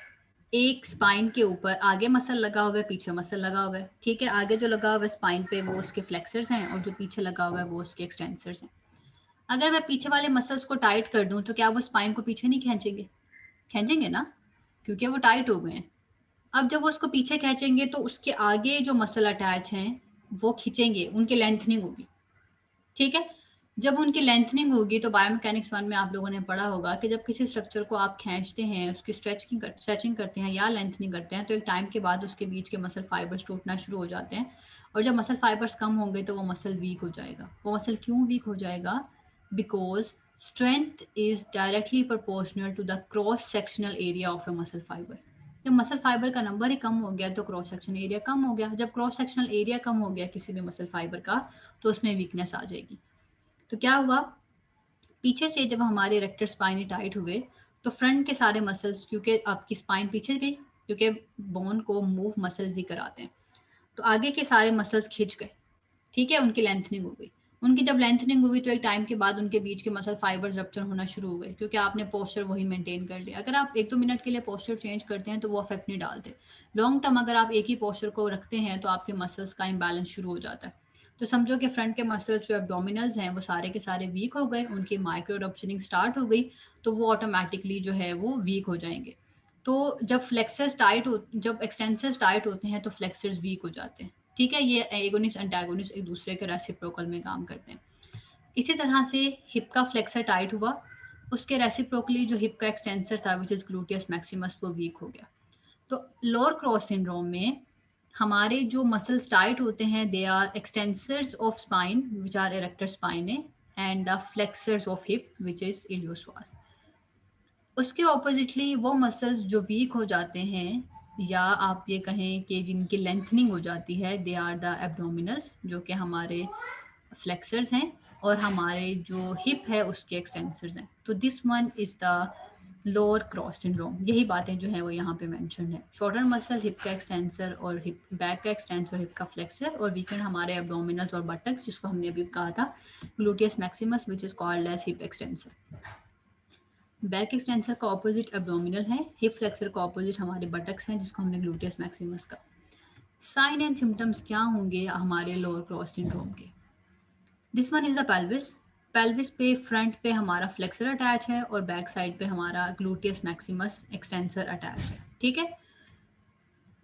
A: एक स्पाइन के ऊपर आगे मसल लगा हुआ है, पीछे मसल लगा हुआ है। ठीक है, आगे जो लगा हुआ है स्पाइन पे वो उसके फ्लेक्सर्स हैं, और जो पीछे लगा हुआ है वो उसके एक्सटेंसर्स हैं। अगर मैं पीछे वाले मसल्स को टाइट कर दूं तो क्या वो स्पाइन को पीछे नहीं खींचेंगे? खींचेंगे ना, क्योंकि वो टाइट हो गए हैं। अब जब वो उसको पीछे खींचेंगे तो उसके आगे जो मसल अटैच हैं वो खींचेंगे, उनकी लेंथनिंग होगी। ठीक है, जब उनकी लेंथनिंग होगी तो बायोमैकेनिक्स 1 में आप लोगों ने पढ़ा होगा कि जब किसी स्ट्रक्चर को आप खींचते हैं, उसकी स्ट्रेचिंग करते हैं या लेंथनिंग करते हैं, तो एक टाइम के बाद उसके बीच के मसल फाइबर्स टूटना शुरू हो जाते हैं, और जब मसल फाइबर्स कम होंगे तो वो मसल वीक हो जाएगा। वो मसल क्यों वीक हो जाएगा? Because strength is directly proportional to the cross sectional area of a muscle fibre. जब मसल फाइबर का नंबर ही कम हो गया तो क्रॉस सेक्शन एरिया कम हो गया। जब क्रॉस सेक्शनल एरिया कम हो गया किसी भी मसल फाइबर का, तो उसमें वीकनेस आ जाएगी। तो क्या हुआ, पीछे से जब हमारे इरेक्टर स्पाइन टाइट हुए तो फ्रंट के सारे मसल्स, क्योंकि आपकी स्पाइन पीछे गई, क्योंकि बोन को मूव मसल्स ही कराते हैं, तो आगे के सारे मसल्स खिंच गए। ठीक है, उनकी लेंथनिंग हो गई। उनकी जब लेंथनिंग हुई तो एक टाइम के बाद उनके बीच के मसल फाइबर्स रप्चर होना शुरू हो गए, क्योंकि आपने पोस्चर वही मेंटेन कर लिया। अगर आप 1-2 मिनट के लिए पोस्चर चेंज करते हैं तो वो इफेक्ट नहीं डालते। लॉन्ग टर्म अगर आप एक ही पोस्चर को रखते हैं तो आपके मसल्स का इम्बैलेंस शुरू हो जाता है। तो समझो कि फ्रंट के मसल्स जो एब्डोमिनल्स हैं वो सारे के सारे वीक हो गए, उनकी माइक्रो रप्चरिंग स्टार्ट हो गई, तो वो ऑटोमेटिकली जो है वो वीक हो जाएंगे। तो जब फ्लेक्सर्स टाइट हो, जब एक्सटेंसर्स टाइट होते हैं तो फ्लेक्सर्स वीक हो जाते हैं। ठीक है, ये एगोनिस्ट एंटागोनिस्ट एक दूसरे के रेसिप्रोकल में काम करते हैं। इसी तरह से हिप का फ्लेक्सर टाइट हुआ, उसके रेसिप्रोकली जो हिप का एक्सटेंसर था विच इज ग्लूटियस मैक्सिमस वो वीक हो गया। तो लोअर क्रॉस सिंड्रोम में हमारे जो मसल्स टाइट होते हैं they are extensors of spine which are erector spinae and the flexors of hip which is iliopsoas. उसके ऑपोजिटली वो मसल्स जो वीक हो जाते हैं, या आप ये कहें कि जिनकी लेंथनिंग हो जाती है, दे आर द एब्डोमिनल्स, जो कि हमारे फ्लेक्सर्स हैं, और हमारे जो हिप है उसके एक्सटेंसर्स हैं। तो this one is the lower cross syndrome, यही बातें जो है वो यहाँ पे मेंशन है। शॉर्टन मसल हिप का एक्सटेंसर और हिप बैक का एक्सटेंसर, हिप का फ्लेक्सर, और वीकेंड हमारे एब्डोमिनल्स और बटक्स, जिसको हमने अभी कहा था gluteus maximus which is called as hip extensor. Back extensor का ऑपोजिट एब्डोमिनल है, हिप फ्लेक्सर का ऑपोजिट हमारे बटक्स हैं जिसको हमने ग्लूटियस मैक्सिमस का। साइन एंड सिम्टम्स क्या होंगे हमारे लोअर क्रॉस सिंड्रोम के? This one is the pelvis. Pelvis पे फ्रंट पे हमारा फ्लेक्सर अटैच है और बैक साइड पे हमारा ग्लूटियस मैक्सिमस एक्सटेंसर अटैच है, ठीक है।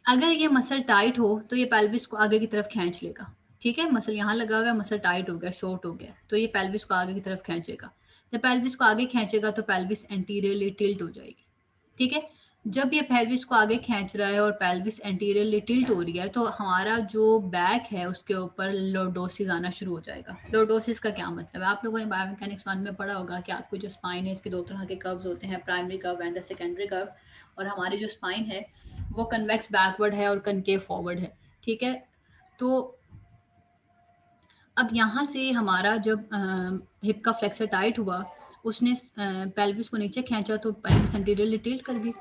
A: अगर ये मसल टाइट हो तो ये पेल्विस को आगे की तरफ खींच लेगा, ठीक है। मसल यहाँ लगा हुआ है, मसल टाइट हो गया, शॉर्ट हो गया, तो ये पेल्विस को आगे की तरफ खींचेगा। जब पेल्विस को आगे खींचेगा तो पेल्विस एंटीरियरली टिल्ट हो जाएगी, ठीक है। जब ये पेल्विस को आगे खींच रहा है और पेल्विस एंटीरियरली टिल्ट हो रही है तो हमारा जो बैक है उसके ऊपर लॉर्डोसिस आना शुरू हो जाएगा। लॉर्डोसिस का क्या मतलब है? आप लोगों ने बायोमैकेनिक्स 1 में पढ़ा होगा कि आपको जो स्पाइन है इसके दो तरह के कर्व्स होते हैं, primary curve and the secondary curve. और हमारी जो स्पाइन है वो कन्वेक्स बैकवर्ड है और कनकेव फॉरवर्ड है, ठीक है। तो अब यहाँ से हमारा जब हिप का फ्लेक्सर टाइट हुआ, उसने पेल्विस को नीचे खींचा तो पेल्विस एंटीरियरली टिल्ट कर दी।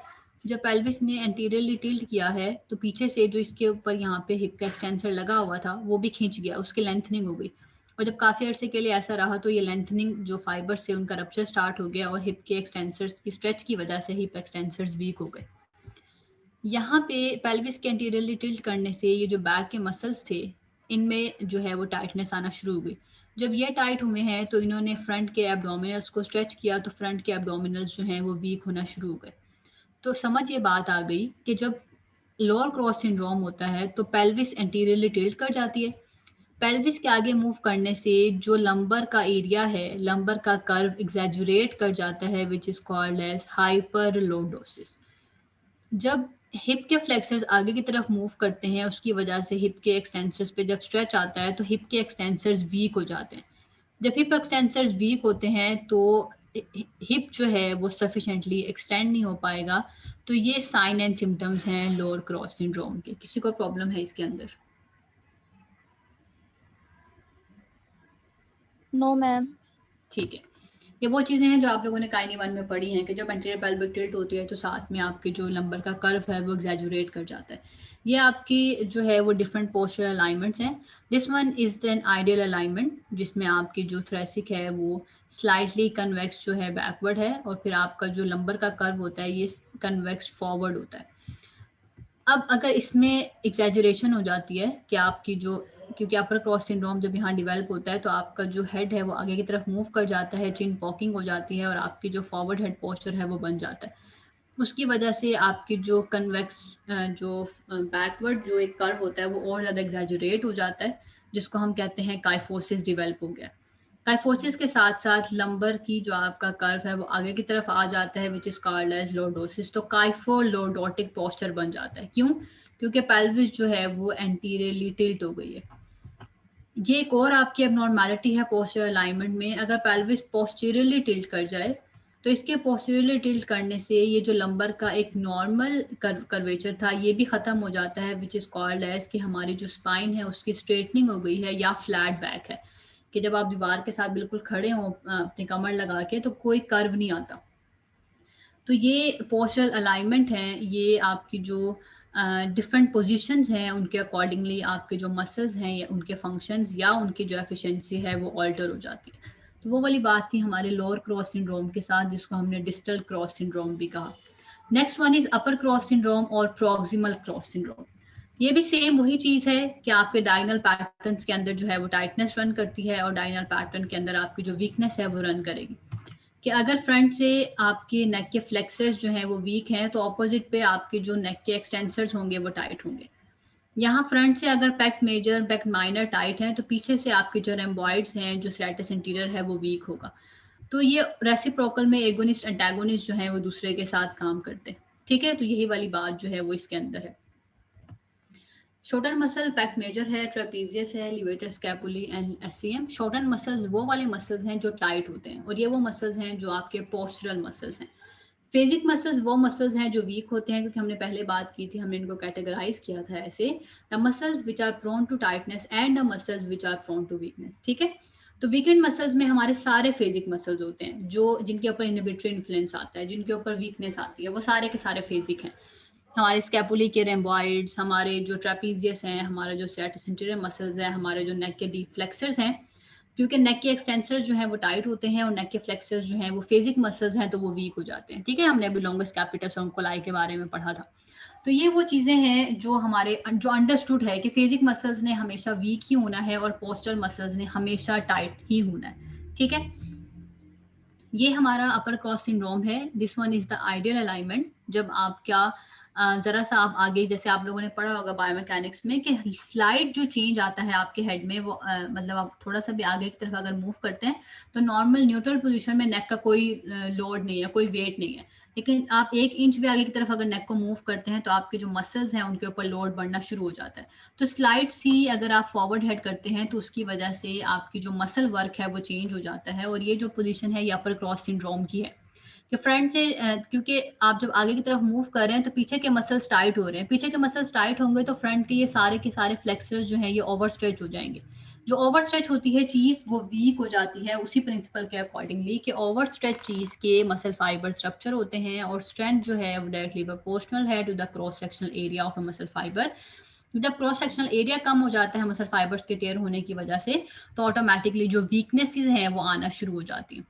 A: जब पेल्विस ने एंटीरियरली टिल्ट किया है तो पीछे से जो इसके ऊपर यहाँ पे हिप का एक्सटेंसर लगा हुआ था वो भी खींच गया, उसकी लेंथनिंग हो गई। और जब काफ़ी अरसे के लिए ऐसा रहा तो ये लेंथनिंग जो फाइबर से उनका रप्चर स्टार्ट हो गया और हिप के एक्सटेंसर्स की स्ट्रेच की वजह से हिप एक्सटेंसर्स वीक हो गए। यहाँ पे पेल्विस के एंटीरियरली टिल्ट करने से ये जो बैक के मसल्स थे इनमें जो है वो टाइटनेस आना शुरू हो गई। जब ये टाइट हुए हैं तो इन्होंने फ्रंट के एब्डोमिनल्स को स्ट्रेच किया तो फ्रंट के एब्डोमिनल्स जो हैं वो वीक होना शुरू हो गए। तो समझ ये बात आ गई कि जब लोअर क्रॉस सिंड्रोम होता है तो पेल्विस एंटीरियरली टिल्ट कर जाती है। पेल्विस के आगे मूव करने से जो लंबर का एरिया है, लंबर का कर्व एग्जैजुरेट कर जाता है which is called as hyperlordosis. जब हिप के फ्लेक्सर्स आगे की तरफ मूव करते हैं उसकी वजह से हिप के एक्सटेंसर्स पे जब स्ट्रेच आता है तो हिप के एक्सटेंसर्स वीक हो जाते हैं। जब हिप एक्सटेंसर्स वीक होते हैं तो हिप जो है वो सफिशेंटली एक्सटेंड नहीं हो पाएगा। तो ये साइन एंड सिम्टम्स हैं लोअर क्रॉस सिंड्रोम के। किसी को प्रॉब्लम है इसके अंदर?
F: No ma'am.
A: ठीक है, ये वो चीज़ें हैं जो आप लोगों ने काइनी 1 में पढ़ी हैं कि जब एंटीरियर पेल्विक टिल्ट होती है तो साथ में आपके जो लंबर का कर्व है वो एग्जैजुरेट कर जाता है। ये आपकी जो है वो डिफरेंट पोस्चर अलाइनमेंट्स हैं। This one is an ideal alignment जिसमें आपकी जो थ्रेसिक है वो स्लाइटली कन्वेक्स जो है बैकवर्ड है और फिर आपका जो लंबर का कर्व होता है ये कन्वेक्स फॉरवर्ड होता है। अब अगर इसमें एग्जैजुरेशन हो जाती है कि आपकी जो, क्योंकि अपर क्रॉस सिंड्रोम जब यहाँ डेवलप होता है तो आपका जो हेड है वो आगे की तरफ मूव कर जाता है, चिन पॉकिंग हो जाती है और आपकी जो फॉरवर्ड हेड पोस्चर है वो बन जाता है। उसकी वजह से आपकी जो कन्वेक्स जो बैकवर्ड जो एक कर्व होता है वो और ज़्यादा एग्जैजुरेट हो जाता है, जिसको हम कहते हैं काइफोसिस डेवलप हो गया। काइफोसिस के साथ साथ लंबर की जो आपका कर्व है वो आगे की तरफ आ जाता है which is called as lordosis. तो काइफोलॉर्डोटिक पोस्चर बन जाता है। क्यों? क्योंकि पेल्विस जो है वो एंटीरियरली टिल्ट हो गई है। ये एक और आपकी एबनॉर्मैलिटी है पोस्चर अलाइनमेंट में। अगर पेल्विस पोस्टीरियरली टिल्ट कर जाए तो इसके पोस्टीरियरली टिल्ट करने से ये जो लंबर का एक नॉर्मल कर्वेचर था ये भी ख़त्म हो जाता है विच इज़ कॉल्ड एज कि हमारी जो स्पाइन है उसकी स्ट्रेटनिंग हो गई है या फ्लैट बैक है, कि जब आप दीवार के साथ बिल्कुल खड़े हों अपनी कमर लगा के तो कोई कर्व नहीं आता। तो ये पोस्चरल अलाइनमेंट हैं, ये आपकी जो डिफरेंट पोजीशंस हैं उनके अकॉर्डिंगली आपके जो मसल्स हैं या उनके फंक्शंस या उनकी जो एफिशिएंसी है वो ऑल्टर हो जाती है। तो वो वाली बात थी हमारे लोअर क्रॉस सिंड्रोम के साथ जिसको हमने डिस्टल क्रॉस सिंड्रोम भी कहा। Next one is upper cross syndrome और प्रॉक्सिमल क्रॉस सिंड्रोम। ये भी सेम वही चीज है कि आपके डायनल पैटर्न्स के अंदर जो है वो टाइटनेस रन करती है और डायनल पैटर्न के अंदर आपकी जो वीकनेस है वो रन करेगी। कि अगर फ्रंट से आपके नेक के फ्लेक्सर्स जो हैं वो वीक हैं तो ऑपोजिट पे आपके जो नेक के एक्सटेंसर्स होंगे वो टाइट होंगे। यहाँ फ्रंट से अगर पेक्ट मेजर पेक्ट माइनर टाइट है तो पीछे से आपके जो रेम्बॉइड्स हैं जो स्ट्रेटस इंटीरियर है वो वीक होगा। तो ये रेसिप्रोकल में एगोनिस्ट एंटागोनिस्ट जो है वो दूसरे के साथ काम करते हैं, ठीक है। तो यही वाली बात जो है वो इसके अंदर है। शॉर्टन मसल पेक्ट मेजर है, ट्रेपीजियस है, levator स्कैपुली and SCM. Shorten muscles वो वाले मसल्स हैं जो टाइट होते हैं और ये वो मसल्स हैं जो आपके पोस्चरल मसल्स हैं। फेजिक मसल्स वो मसल्स हैं जो वीक होते हैं, क्योंकि हमने पहले बात की थी, हमने इनको कैटेगराइज किया था ऐसे, the muscles which are prone to tightness and the muscles which are prone to weakness, ठीक है। तो वीकेंड मसल्स में हमारे सारे फेजिक मसल्स होते हैं, जो जिनके ऊपर इनहिबिटरी इन्फ्लुएंस आता है, जिनके ऊपर वीकनेस आती है, वो सारे के सारे फेजिक हैं। हमारे स्कैपुली के रेम्बॉइड्स, हमारे जो ट्रेपीजियस हैं, हमारे जो सेंटीरियर मसल्स हैं, हमारे जो नेक के डीप फ्लेक्सर्स हैं, क्योंकि नेक के एक्सटेंसर्स जो हैं वो टाइट होते हैं और नेक के फ्लेक्सर्स जो हैं वो फेजिक मसल्स हैं, तो वो वीक हो जाते हैं। ठीक है, हमने अभी लॉन्गस कैपिटस और कोलाई के बारे में पढ़ा था। तो ये वो चीज़ें हैं जो हमारे जो अंडरस्टूड है कि फेजिक मसल्स ने हमेशा वीक ही होना है और पोस्टल मसल्स ने हमेशा टाइट ही होना है। ठीक है, ये हमारा अपर क्रॉस सिंड्रोम है। This one is the ideal alignment. जब आप क्या जरा सा आप आगे, जैसे आप लोगों ने पढ़ा होगा बायोमैकेनिक्स में कि स्लाइड जो चेंज आता है आपके हेड में, वो मतलब आप थोड़ा सा भी आगे की तरफ अगर मूव करते हैं तो नॉर्मल न्यूट्रल पोजीशन में नेक का कोई लोड नहीं है, कोई वेट नहीं है, लेकिन आप 1 इंच भी आगे की तरफ अगर नेक को मूव करते हैं तो आपके जो मसल्स हैं उनके ऊपर लोड बढ़ना शुरू हो जाता है। तो स्लाइड सी अगर आप फॉरवर्ड हेड करते हैं तो उसकी वजह से आपकी जो मसल वर्क है वो चेंज हो जाता है, और ये जो पोजीशन है ये अपर क्रॉस सिंड्रोम की है कि फ्रंट से क्योंकि आप जब आगे की तरफ मूव कर रहे हैं तो पीछे के मसल्स टाइट हो रहे हैं, पीछे के मसल्स टाइट होंगे तो फ्रंट के सारे फ्लेक्सर्स जो हैं ये ओवर स्ट्रेच हो जाएंगे। जो ओवर स्ट्रेच होती है चीज वो वीक हो जाती है, उसी प्रिंसिपल के अकॉर्डिंगली कि ओवर स्ट्रेच चीज के मसल फाइबर स्ट्रक्चर होते हैं और स्ट्रेंथ जो है वो डायरेक्टली प्रोपोर्शनल है to the cross sectional area of a muscle fibre. जब क्रॉस सेक्शनल एरिया कम हो जाता है मसल फाइबर्स के टेयर होने की वजह से, तो ऑटोमेटिकली जो वीकनेसेस हैं वो आना शुरू हो जाती हैं।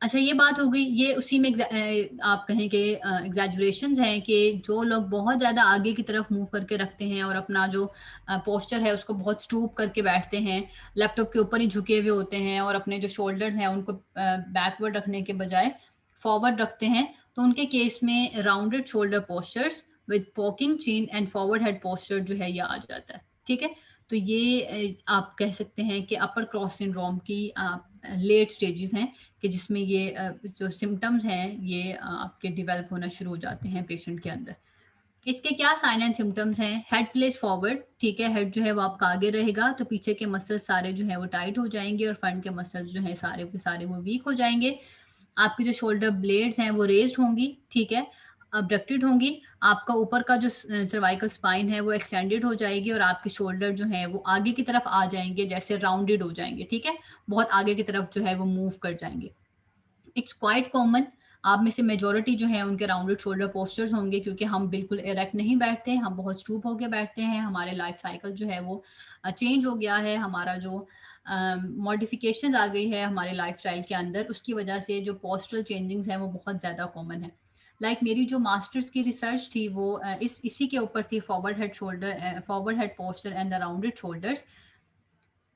A: अच्छा, ये बात हो गई, ये उसी में आप कहें कि एग्जैजुरेशंस हैं कि जो लोग बहुत ज़्यादा आगे की तरफ मूव करके रखते हैं और अपना जो पोस्चर है उसको बहुत स्टूप करके बैठते हैं, लैपटॉप के ऊपर ही झुके हुए होते हैं और अपने जो शोल्डर्स हैं उनको बैकवर्ड रखने के बजाय फॉरवर्ड रखते हैं, तो उनके केस में rounded shoulder postures with popping चीन एंड फॉरवर्ड हेड पोस्चर जो है ये आ जाता है। ठीक है, तो ये आप कह सकते हैं कि अपर क्रॉस सिंड्रोम की लेट स्टेजेस हैं कि जिसमें ये जो सिम्टम्स हैं ये आपके डेवलप होना शुरू हो जाते हैं पेशेंट के अंदर। इसके क्या साइन एंड सिम्टम्स हैं? हेड प्लेस फॉरवर्ड, ठीक है, हेड जो है वो आपका आगे रहेगा तो पीछे के मसल सारे जो है वो टाइट हो जाएंगे और फ्रंट के मसल्स जो है सारे के सारे वो वीक हो जाएंगे। आपकी जो शोल्डर ब्लेड्स हैं वो रेज्ड होंगी, ठीक है, अबडक्टेड होंगी। आपका ऊपर का जो सर्वाइकल स्पाइन है वो एक्सटेंडेड हो जाएगी और आपके शोल्डर जो है वो आगे की तरफ आ जाएंगे, जैसे राउंडेड हो जाएंगे। ठीक है, बहुत आगे की तरफ जो है वो मूव कर जाएंगे। इट्स क्वाइट कॉमन, आप में से मेजोरिटी जो है उनके राउंडेड शोल्डर पोस्चर्स होंगे, क्योंकि हम बिल्कुल इरेक्ट नहीं बैठते, हम बहुत स्टूप होकर बैठते हैं। हमारे लाइफ साइकिल जो है वो चेंज हो गया है, हमारा जो मॉडिफिकेशन आ गई है हमारे लाइफस्टाइल के अंदर, उसकी वजह से जो पोस्चरल चेंजिंग्स हैं वो बहुत ज़्यादा कॉमन है। मेरी जो मास्टर्स की रिसर्च थी वो इसी के ऊपर थी, forward head posture and the rounded shoulders.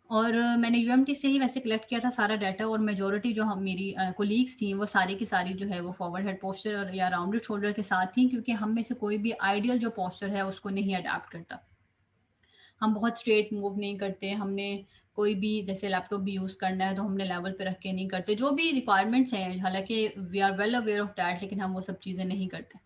A: और मैंने यूएमटी से ही वैसे कलेक्ट किया था सारा डाटा, और मेजोरिटी जो हम मेरी कोलीग्स थी वो सारी की सारी जो है वो फॉरवर्ड हेड पोस्चर और या राउंडेड शोल्डर के साथ थी, क्योंकि हम में से कोई भी आइडियल जो पोस्चर है उसको नहीं अडेप्ट करता। हम बहुत स्ट्रेट मूव नहीं करते, हमने कोई भी जैसे लैपटॉप भी यूज़ करना है तो हमने लेवल पे रख के नहीं करते, जो भी रिक्वायरमेंट्स हैं, हालांकि we are well aware of that, लेकिन हम वो सब चीज़ें नहीं करते।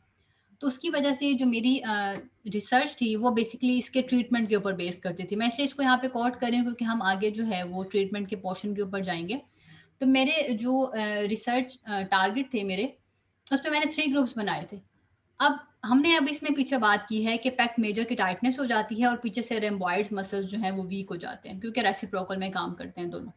A: तो उसकी वजह से जो मेरी रिसर्च थी वो बेसिकली इसके ट्रीटमेंट के ऊपर बेस करती थी। मैं इसलिए इसको यहाँ पे कोट कर रही हूँ क्योंकि हम आगे जो है वो ट्रीटमेंट के पोर्शन के ऊपर जाएंगे। तो मेरे जो रिसर्च टारगेट थे मेरे, उसमें मैंने 3 ग्रुप्स बनाए थे। अब हमने अब इसमें पीछे बात की है कि पेक मेजर की टाइटनेस हो जाती है और पीछे से रेम्बॉइड्स मसल्स जो हैं वो वीक हो जाते हैं, क्योंकि रेसिप्रोकल में काम करते हैं दोनों।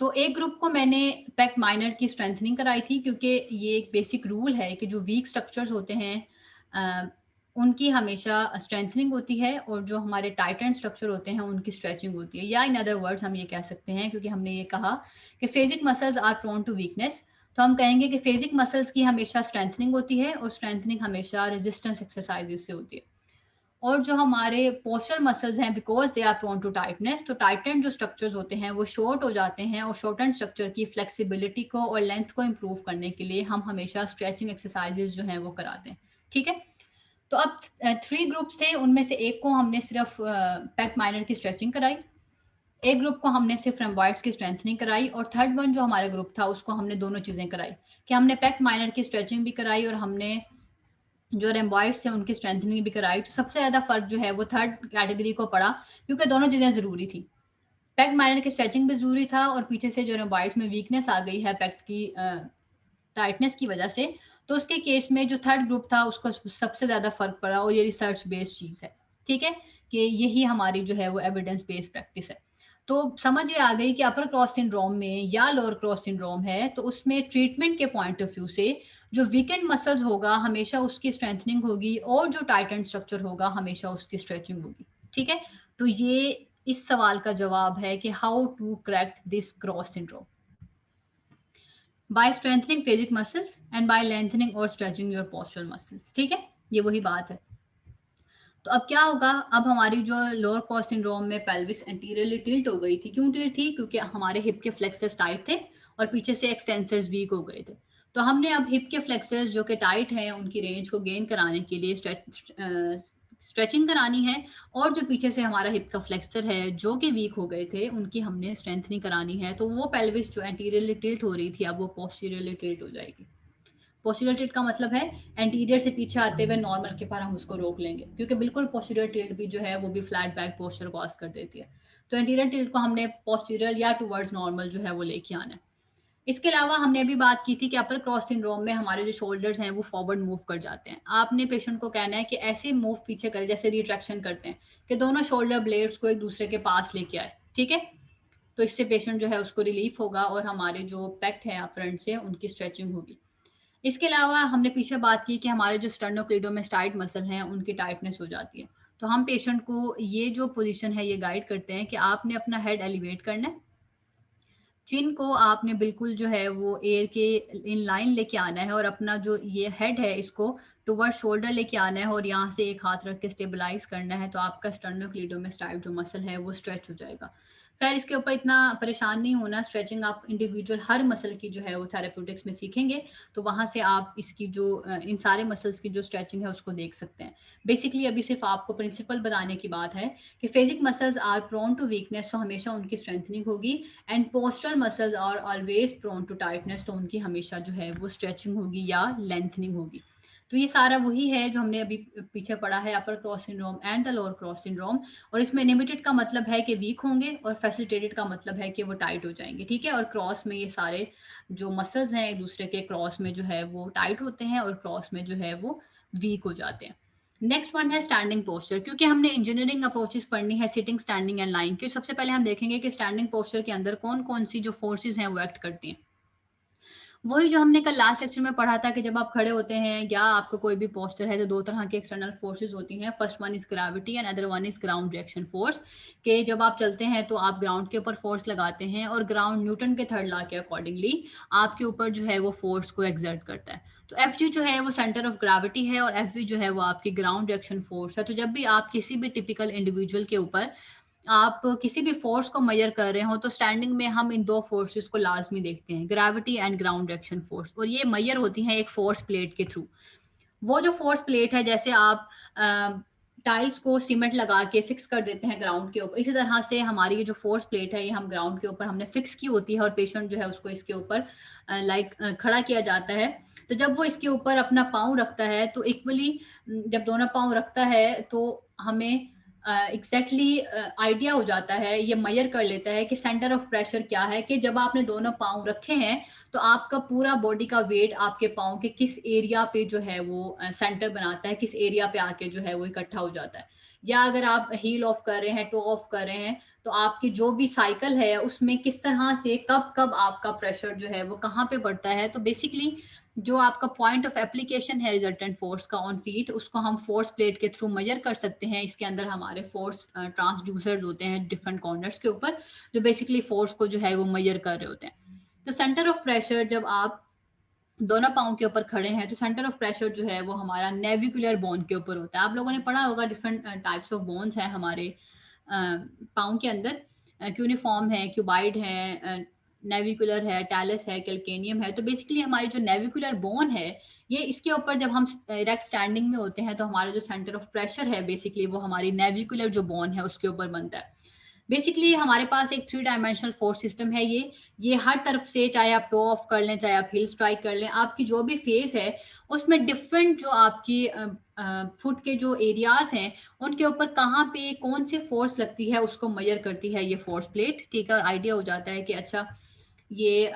A: तो एक ग्रुप को मैंने पेक माइनर की स्ट्रेंथनिंग कराई थी, क्योंकि ये एक बेसिक रूल है कि जो वीक स्ट्रक्चर्स होते हैं उनकी हमेशा स्ट्रेंथनिंग होती है और जो हमारे टाइटन स्ट्रक्चर होते हैं उनकी स्ट्रेचिंग होती है। या इन अदर वर्ड्स हम ये कह सकते हैं, क्योंकि हमने ये कहा कि phasic muscles are prone to weakness, तो हम कहेंगे कि फेजिक मसल्स की हमेशा स्ट्रेंथनिंग होती है और स्ट्रेंथनिंग हमेशा रेजिस्टेंस एक्सरसाइजेस से होती है। और जो हमारे पोस्चर मसल्स हैं, because they are prone to tightness, तो टाइटन जो स्ट्रक्चर्स होते हैं वो शॉर्ट हो जाते हैं, और शॉर्टन स्ट्रक्चर की फ्लेक्सिबिलिटी को और लेंथ को इम्प्रूव करने के लिए हम हमेशा स्ट्रेचिंग एक्सरसाइजेज जो हैं वो कराते हैं। ठीक है, तो अब 3 ग्रुप्स थे, उनमें से एक को हमने सिर्फ पेक माइनर की स्ट्रेचिंग कराई, एक ग्रुप को हमने सिर्फ रेम्बॉइड्स की स्ट्रेंथनिंग कराई, और थर्ड वन जो हमारा ग्रुप था उसको हमने दोनों चीज़ें कराई कि हमने पेक माइनर की स्ट्रेचिंग भी कराई और हमने जो रेम्बॉइड्स थे उनकी स्ट्रेंथनिंग भी कराई। तो सबसे ज़्यादा फर्क जो है वो थर्ड कैटेगरी को पड़ा, क्योंकि दोनों चीज़ें ज़रूरी थी। पेक माइनर की स्ट्रेचिंग भी ज़रूरी था और पीछे से जो रेम्बॉइड्स में वीकनेस आ गई है पेक की टाइटनेस की वजह से, तो उसके केस में जो थर्ड ग्रुप था उसको सबसे ज़्यादा फर्क पड़ा, और ये रिसर्च बेस्ड चीज़ है। ठीक है, कि यही हमारी जो है वो एविडेंस बेस्ड प्रैक्टिस है। तो समझ ये आ गई कि अपर क्रॉस सिंड्रोम में या लोअर क्रॉस सिंड्रोम है, तो उसमें ट्रीटमेंट के पॉइंट ऑफ व्यू से जो वीकेंड मसल्स होगा हमेशा उसकी स्ट्रेंथनिंग होगी, और जो टाइटन स्ट्रक्चर होगा हमेशा उसकी स्ट्रेचिंग होगी। ठीक है, तो ये इस सवाल का जवाब है कि how to correct this cross syndrome, by strengthening phasic muscles and by lengthening और स्ट्रेचिंग योर पोस्चरल मसल्स। ठीक है, ये वही बात है। तो अब क्या होगा, अब हमारी जो लोअर क्रॉस सिंड्रोम में पेल्विस एंटीरियरली टिल्ट हो गई थी। क्यों टिल्ट थी? क्योंकि हमारे हिप के फ्लेक्सर्स टाइट थे और पीछे से एक्सटेंसर्स वीक हो गए थे। तो हमने अब हिप के फ्लेक्सर्स जो कि टाइट हैं उनकी रेंज को गेन कराने के लिए स्ट्रेचिंग करानी है, और जो पीछे से हमारा हिप का फ्लेक्सर है जो कि वीक हो गए थे उनकी हमने स्ट्रेंथनिंग करानी है। तो वो पेल्विस जो एंटीरियरली टिल्ट हो रही थी अब वो पोस्टीरियरली टिल्ट हो जाएगी। पोस्टीरियर टिल्ट का मतलब है एंटीरियर से पीछे आते हुए नॉर्मल के पर हम उसको रोक लेंगे, क्योंकि बिल्कुल पोस्टीरियर टिल्ट भी जो है वो भी फ्लैट बैक पोस्चर कॉज कर देती है। तो एंटीरियर टिल्ट को हमने पोस्टीरियर या टुवर्ड्स नॉर्मल जो है वो लेके आना है। इसके अलावा हमने अभी बात की थी कि अपर क्रॉस सिंड्रोम में हमारे जो शोल्डर्स हैं वो फॉरवर्ड मूव कर जाते हैं। आपने पेशेंट को कहना है कि ऐसे मूव पीछे करें जैसे रिट्रैक्शन करते हैं, कि दोनों शोल्डर ब्लेड्स को एक दूसरे के पास लेके आए। ठीक है, तो इससे पेशेंट जो है उसको रिलीफ होगा और हमारे जो पेक्ट है फ्रंट से उनकी स्ट्रेचिंग होगी। इसके अलावा हमने पीछे बात की कि हमारे जो स्टर्नोक्लीडोमास्टाइड मसल हैं उनकी टाइटनेस हो जाती है। तो हम पेशेंट को ये जो पोजीशन है ये गाइड करते हैं कि आपने अपना हेड एलिवेट करना है, चिन को आपने बिल्कुल जो है वो एयर के इन लाइन लेके आना है, और अपना जो ये हेड है इसको टुवर्ड शोल्डर लेके आना है, और यहाँ से एक हाथ रख के स्टेबलाइज करना है। तो आपका स्टर्नोक्लीडोमास्टाइड जो मसल है वो स्ट्रेच हो जाएगा। खैर इसके ऊपर इतना परेशान नहीं होना, स्ट्रेचिंग आप इंडिविजुअल हर मसल की जो है वो थेरेप्यूटिक्स में सीखेंगे, तो वहां से आप इसकी जो इन सारे मसल्स की जो स्ट्रेचिंग है उसको देख सकते हैं। बेसिकली अभी सिर्फ आपको प्रिंसिपल बताने की बात है कि phasic muscles are prone to weakness, तो हमेशा उनकी स्ट्रेंथनिंग होगी, and postural muscles are always prone to tightness, तो उनकी हमेशा जो है वो स्ट्रेचिंग होगी या लेंथनिंग होगी। तो ये सारा वही है जो हमने अभी पीछे पढ़ा है, upper cross syndrome and the lower cross syndrome. और इसमें इनहिबिटेड का मतलब है कि वीक होंगे, और फैसिलिटेटेड का मतलब है कि वो टाइट हो जाएंगे। ठीक है, और क्रॉस में ये सारे जो मसल्स हैं एक दूसरे के क्रॉस में जो है वो टाइट होते हैं, और क्रॉस में जो है वो वीक हो जाते हैं। नेक्स्ट वन है स्टैंडिंग पोस्चर। क्योंकि हमने इंजीनियरिंग अप्रोचेस पढ़नी है सिटिंग, स्टैंडिंग एंड लाइंग की, सबसे पहले हम देखेंगे कि स्टैंडिंग पोस्चर के अंदर कौन कौन सी जो फोर्सेस हैं वो एक्ट करती हैं। वही जो हमने कल लास्ट लेक्चर में पढ़ा था कि जब आप खड़े होते हैं या आपका कोई भी पोस्टर है तो दो तरह की एक्सटर्नल फोर्सेस होती हैं। First one is gravity and other one is ground reaction force. कि जब आप चलते हैं तो आप ग्राउंड के ऊपर फोर्स लगाते हैं, और ग्राउंड न्यूटन के थर्ड लॉ के अकॉर्डिंगली आपके ऊपर जो है वो फोर्स को एक्सर्ट करता है। तो एफ जी जो है वो सेंटर ऑफ ग्रेविटी है, और एफ वी जो है वो आपकी ग्राउंड रिएक्शन फोर्स है। तो जब भी आप किसी भी टिपिकल इंडिविजुअल के ऊपर आप किसी भी फोर्स को मेजर कर रहे हो तो स्टैंडिंग में हम इन दो फोर्सेस को लाजमी देखते हैं, gravity and ground reaction force, और ये मेजर होती हैं एक फोर्स प्लेट के थ्रू। वो जो फोर्स प्लेट है, जैसे आप टाइल्स को सीमेंट लगा के फिक्स कर देते हैं ग्राउंड के ऊपर, इसी तरह से हमारी ये जो फोर्स प्लेट है ये हम ग्राउंड के ऊपर हमने फिक्स की होती है, और पेशेंट जो है उसको इसके ऊपर खड़ा किया जाता है। तो जब वो इसके ऊपर अपना पाँव रखता है तो इक्वली जब दोनों पाँव रखता है तो हमें एग्जैक्टली आइडिया हो जाता है, ये मेजर कर लेता है कि सेंटर ऑफ प्रेशर क्या है, कि जब आपने दोनों पाँव रखे हैं तो आपका पूरा बॉडी का वेट आपके पाँव के किस एरिया पे जो है वो सेंटर बनाता है, किस एरिया पे आके जो है वो इकट्ठा हो जाता है। या अगर आप हील ऑफ कर रहे हैं, टो ऑफ कर रहे हैं, तो आपकी जो भी साइकिल है उसमें किस तरह से कब कब आपका प्रेशर जो है वो कहाँ पे बढ़ता है। तो बेसिकली जो आपका पॉइंट ऑफ एप्लीकेशन है रिजल्टेंट फोर्स का ऑन फीट, उसको हम फोर्स प्लेट के थ्रू मेजर कर सकते हैं। इसके अंदर हमारे फोर्स ट्रांसड्यूसर्स होते हैं डिफरेंट कॉर्नर्स के ऊपर, जो बेसिकली फोर्स को जो है वो मेजर कर रहे होते हैं। तो सेंटर ऑफ प्रेशर जब आप दोनों पाँव के ऊपर खड़े हैं तो सेंटर ऑफ प्रेशर जो है वो हमारा नेविकुलर बोन के ऊपर होता है। आप लोगों ने पढ़ा होगा डिफरेंट टाइप्स ऑफ बोन्स हैं हमारे पाँव के अंदर, क्यूनिफॉर्म है, क्यूबाइड है, नेविकुलर है, टैलस है, कैल्केनियम है। तो बेसिकली हमारी जो नेविकुलर बोन है ये इसके ऊपर जब हम डायरेक्ट स्टैंडिंग में होते हैं तो हमारा जो सेंटर ऑफ प्रेशर है बेसिकली वो हमारी नेविकुलर जो बोन है उसके ऊपर बनता है। बेसिकली हमारे पास एक 3 डायमेंशनल फोर्स सिस्टम है। ये हर तरफ से, चाहे आप टो ऑफ कर लें, चाहे आप हील स्ट्राइक कर लें, आपकी जो भी फेस है उसमें डिफरेंट जो आपकी फुट के जो एरियाज हैं उनके ऊपर कहाँ पे कौन सी फोर्स लगती है उसको मेजर करती है ये फोर्स प्लेट। ठीक है, और आइडिया हो जाता है कि अच्छा ये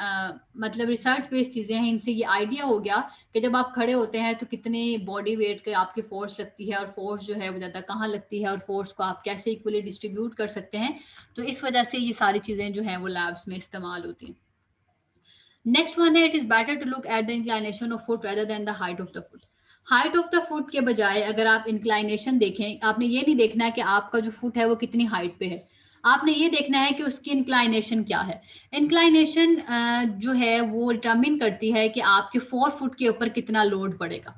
A: मतलब रिसर्च बेस्ड चीज़ें हैं, इनसे ये आइडिया हो गया कि जब आप खड़े होते हैं तो कितने बॉडी वेट के आपकी फोर्स लगती है, और फोर्स जो है वो ज़्यादा कहाँ लगती है, और फोर्स को आप कैसे इक्वली डिस्ट्रीब्यूट कर सकते हैं। तो इस वजह से ये सारी चीज़ें जो हैं वो लैब्स में इस्तेमाल होती हैं। नेक्स्ट वन है, it is better to look at the inclination of foot rather than the height of the foot. Height of the foot के बजाय अगर आप इंक्लाइनेशन देखें, आपने ये नहीं देखना है कि आपका जो फुट है वो कितनी हाइट पे है, आपने ये देखना है कि उसकी इंक्लाइनेशन क्या है। इंक्लाइनेशन जो है वो डिटरमिन करती है कि आपके 4 फुट के ऊपर कितना लोड पड़ेगा।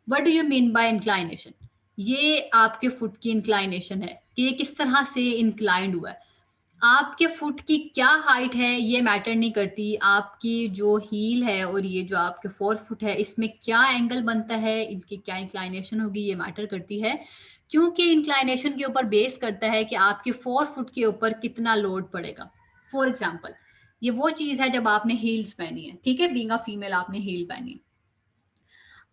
A: What do you mean by inclination? ये आपके फुट की इंक्लाइनेशन है कि ये किस तरह से इंक्लाइंड हुआ है। आपके फुट की क्या हाइट है ये मैटर नहीं करती, आपकी जो हील है और ये जो आपके 4 फुट है इसमें क्या एंगल बनता है, इनकी क्या इंक्लाइनेशन होगी, ये मैटर करती है। क्योंकि इंक्लाइनेशन के ऊपर बेस करता है कि आपके 4 फुट के ऊपर कितना लोड पड़ेगा। फॉर एग्जाम्पल, ये वो चीज है जब आपने हील्स पहनी है, ठीक है, बीइंग अ फीमेल आपने हील पहनी है।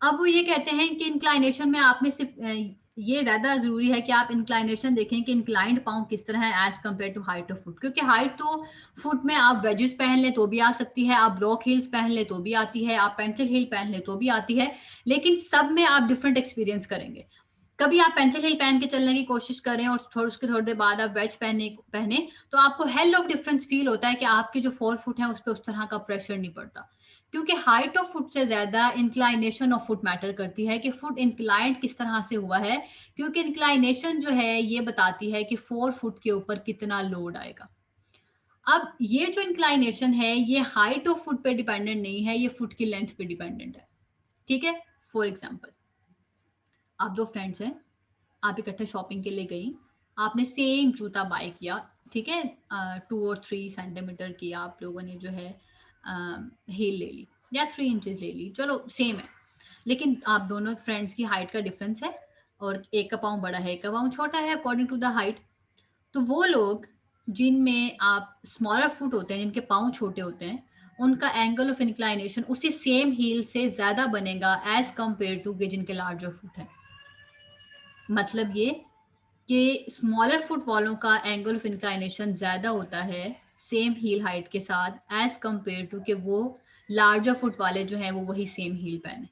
A: अब वो ये कहते हैं कि इंक्लाइनेशन में आपने सिर्फ ये ज्यादा जरूरी है कि आप इंक्लाइनेशन देखें कि इंक्लाइंड पाँव किस तरह है as compare to height of foot. क्योंकि हाइट तो फुट में आप वेजेस पहन ले तो भी आ सकती है, आप ब्लॉक हील्स पहन ले तो भी आती है, आप पेंसिल हील पहन ले तो भी आती है, लेकिन सब में आप डिफरेंट एक्सपीरियंस करेंगे। कभी आप पेंसिल हील पहन के चलने की कोशिश करें और उसके थोड़ी देर बाद आप वेज पहने तो आपको हेल ऑफ डिफरेंस फील होता है कि आपके जो 4 फुट है उस पर उस तरह का प्रेशर नहीं पड़ता। क्योंकि हाइट ऑफ फुट से ज्यादा इंक्लाइनेशन ऑफ फुट मैटर करती है कि फुट इंक्लाइंड किस तरह से हुआ है। क्योंकि इंक्लाइनेशन जो है ये बताती है कि 4 फुट के ऊपर कितना लोड आएगा। अब ये जो इंक्लाइनेशन है ये हाइट ऑफ फुट पे डिपेंडेंट नहीं है, ये फुट की लेंथ पे डिपेंडेंट है। ठीक है, फॉर एग्जाम्पल, आप 2 फ्रेंड्स हैं, आप इकट्ठे शॉपिंग के लिए गई, आपने सेम जूता बाय किया, ठीक है, 2 और 3 सेंटीमीटर की आप लोगों ने जो है हील ले ली या 3 इंचेस ले ली, चलो सेम है, लेकिन आप दोनों फ्रेंड्स की हाइट का डिफरेंस है और एक का पाँव बड़ा है एक का पाँव छोटा है अकॉर्डिंग टू द हाइट। तो वो लोग जिनमें आप स्मॉलर फुट होते हैं, जिनके पाँव छोटे होते हैं, उनका एंगल ऑफ इंक्लाइनेशन उसी सेम हील से ज्यादा बनेगा एज कंपेयर टू के जिनके लार्जर फुट है। मतलब ये कि स्मॉलर फुट वालों का एंगल ऑफ इंक्लाइनेशन ज्यादा होता है सेम हील हाइट के साथ एज कंपेयर टू कि वो लार्जर फुट वाले जो हैं वो वही सेम हील पहने।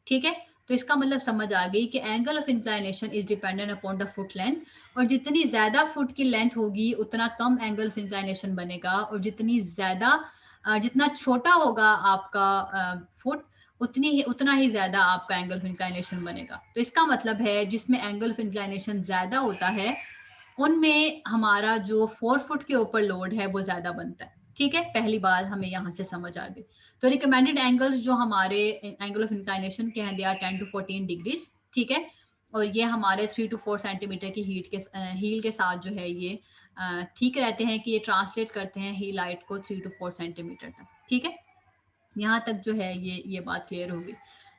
A: ठीक है, तो इसका मतलब समझ आ गई कि angle of inclination is dependent upon the foot length, और जितनी ज्यादा फुट की लेंथ होगी उतना कम एंगल ऑफ इंक्लाइनेशन बनेगा, और जितना छोटा होगा आपका फुट उतना ही ज्यादा आपका एंगल ऑफ इंक्लाइनेशन बनेगा। तो इसका मतलब है जिसमें एंगल ऑफ इंक्लाइनेशन ज्यादा होता है उनमें हमारा जो 4 फुट के ऊपर लोड है वो ज्यादा बनता है। ठीक है, पहली बात हमें यहाँ से समझ आ गई। तो रिकमेंडेड एंगल्स जो हमारे एंगल ऑफ इंक्लाइनेशन के हैं दे आर 10 to 14 डिग्रीज। ठीक है, और ये हमारे 3 to 4 सेंटीमीटर की हील के साथ जो है ये ठीक रहते हैं कि ये ट्रांसलेट करते हैं हील हाइट को 3 to 4 सेंटीमीटर तक। ठीक है, यहाँ तक जो है ये बात क्लियर होगी।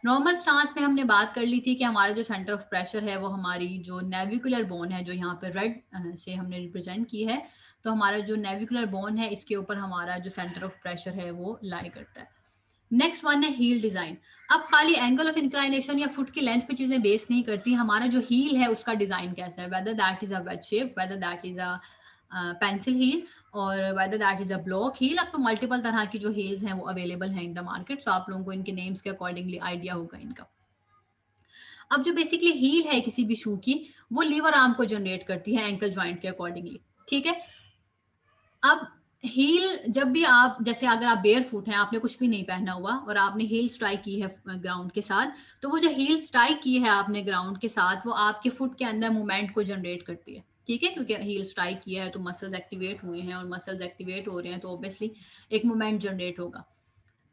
A: नॉर्मल स्टांस में हमने बात कर ली थी कि हमारा जो सेंटर ऑफ प्रेशर है वो हमारी जो नेविकुलर बोन है जो यहाँ पे रेड से हमने रिप्रेजेंट की है, तो हमारा जो नेविकुलर बोन है इसके ऊपर हमारा जो सेंटर ऑफ प्रेशर है वो लाई करता है। नेक्स्ट वन है हील डिजाइन। अब खाली एंगल ऑफ इंक्लाइनेशन या फुट की लेंथ पे चीजें बेस नहीं करती, हमारा जो हील है उसका डिजाइन कैसा है, whether that is a wedge shape, whether that is a pencil heel, और whether that is a block heel. अब तो मल्टीपल तरह की जो हील्स हैं वो अवेलेबल हैं इन द मार्केट, सो आप लोगों को इनके नेम्स के अकॉर्डिंगली आइडिया होगा इनका। अब जो बेसिकली हील है किसी भी शू की वो लीवर आर्म को जनरेट करती है एंकल जॉइंट के अकॉर्डिंगली। ठीक है, अब हील जब भी आप, जैसे अगर आप बेयर फुट हैं, आपने कुछ भी नहीं पहना हुआ और आपने हील स्ट्राइक की है ग्राउंड के साथ, तो वो जो हील स्ट्राइक की है आपने ग्राउंड के साथ वो आपके फुट के अंदर मूवमेंट को जनरेट करती है। ठीक है, क्योंकि हील स्ट्राइक किया है तो मसल्स एक्टिवेट हुए हैं, और मसल्स एक्टिवेट हो रहे हैं तो ऑब्वियसली एक मूवमेंट जनरेट होगा।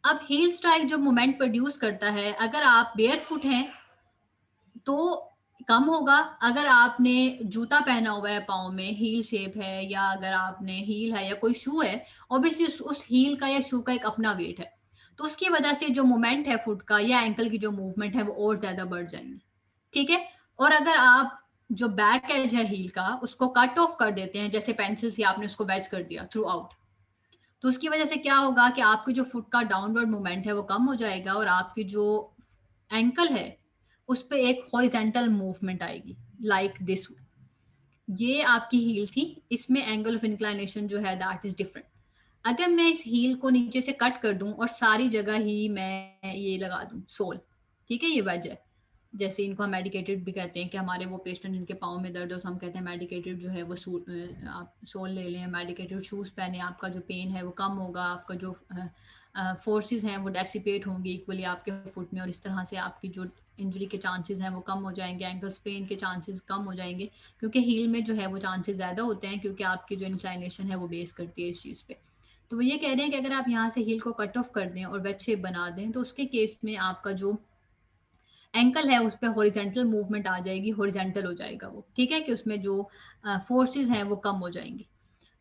A: अब हील स्ट्राइक जो मूवमेंट प्रोड्यूस करता है, अगर आप बेयर फुट हैं तो कम होगा, अगर आपने जूता पहना हुआ है पाँव में हील शेप है, या अगर आपने हील है या कोई शू है, ऑब्वियसली उस हील का या शू का एक अपना वेट है, तो उसकी वजह से जो मूवमेंट है फुट का या एंकल की जो मूवमेंट है वो और ज्यादा बढ़ जाएंगी। ठीक है, और अगर आप जो बैक एज है हील का उसको कट ऑफ कर देते हैं, जैसे पेंसिल से आपने उसको वेज कर दिया थ्रू आउट, तो उसकी वजह से क्या होगा कि आपकी जो फुट का डाउनवर्ड मूवमेंट है वो कम हो जाएगा, और आपकी जो एंकल है उस पर एक हॉरिजेंटल मूवमेंट आएगी लाइक दिस। ये आपकी हील थी, इसमें एंगल ऑफ इंक्लाइनेशन जो है दैट इज डिफरेंट। अगर मैं इस हील को नीचे से कट कर दूं और सारी जगह ही मैं ये लगा दूं सोल, ठीक है, ये वेज है, जैसे इनको हम मेडिकेटेड भी कहते हैं कि हमारे वो पेशेंट जिनके पाँव में दर्द हो तो हम कहते हैं मेडिकेटेड जो है वो आप सोल ले लें, मेडिकेटेड शूज़ पहने, आपका जो पेन है वो कम होगा, आपका जो फोर्सेस हैं वो डेसिपेट होंगी इक्वली आपके फुट में, और इस तरह से आपकी जो इंजरी के चांसेस हैं वो कम हो जाएंगे, एंकल स्प्रेन के चांसेस कम हो जाएंगे, क्योंकि हील में जो है वो चांसेस ज़्यादा होते हैं, क्योंकि आपकी जो इंक्लाइनेशन है वो बेस करती है इस चीज़ पे। तो वो ये कह रहे हैं कि अगर आप यहाँ से हील को कट ऑफ कर दें और वेज शेप बना दें तो उसके केस में आपका जो एंकल है उस पर हॉरिजेंटल मूवमेंट आ जाएगी, हॉरिजेंटल हो जाएगा वो, ठीक है, कि उसमें जो फोर्सेस हैं वो कम हो जाएंगी।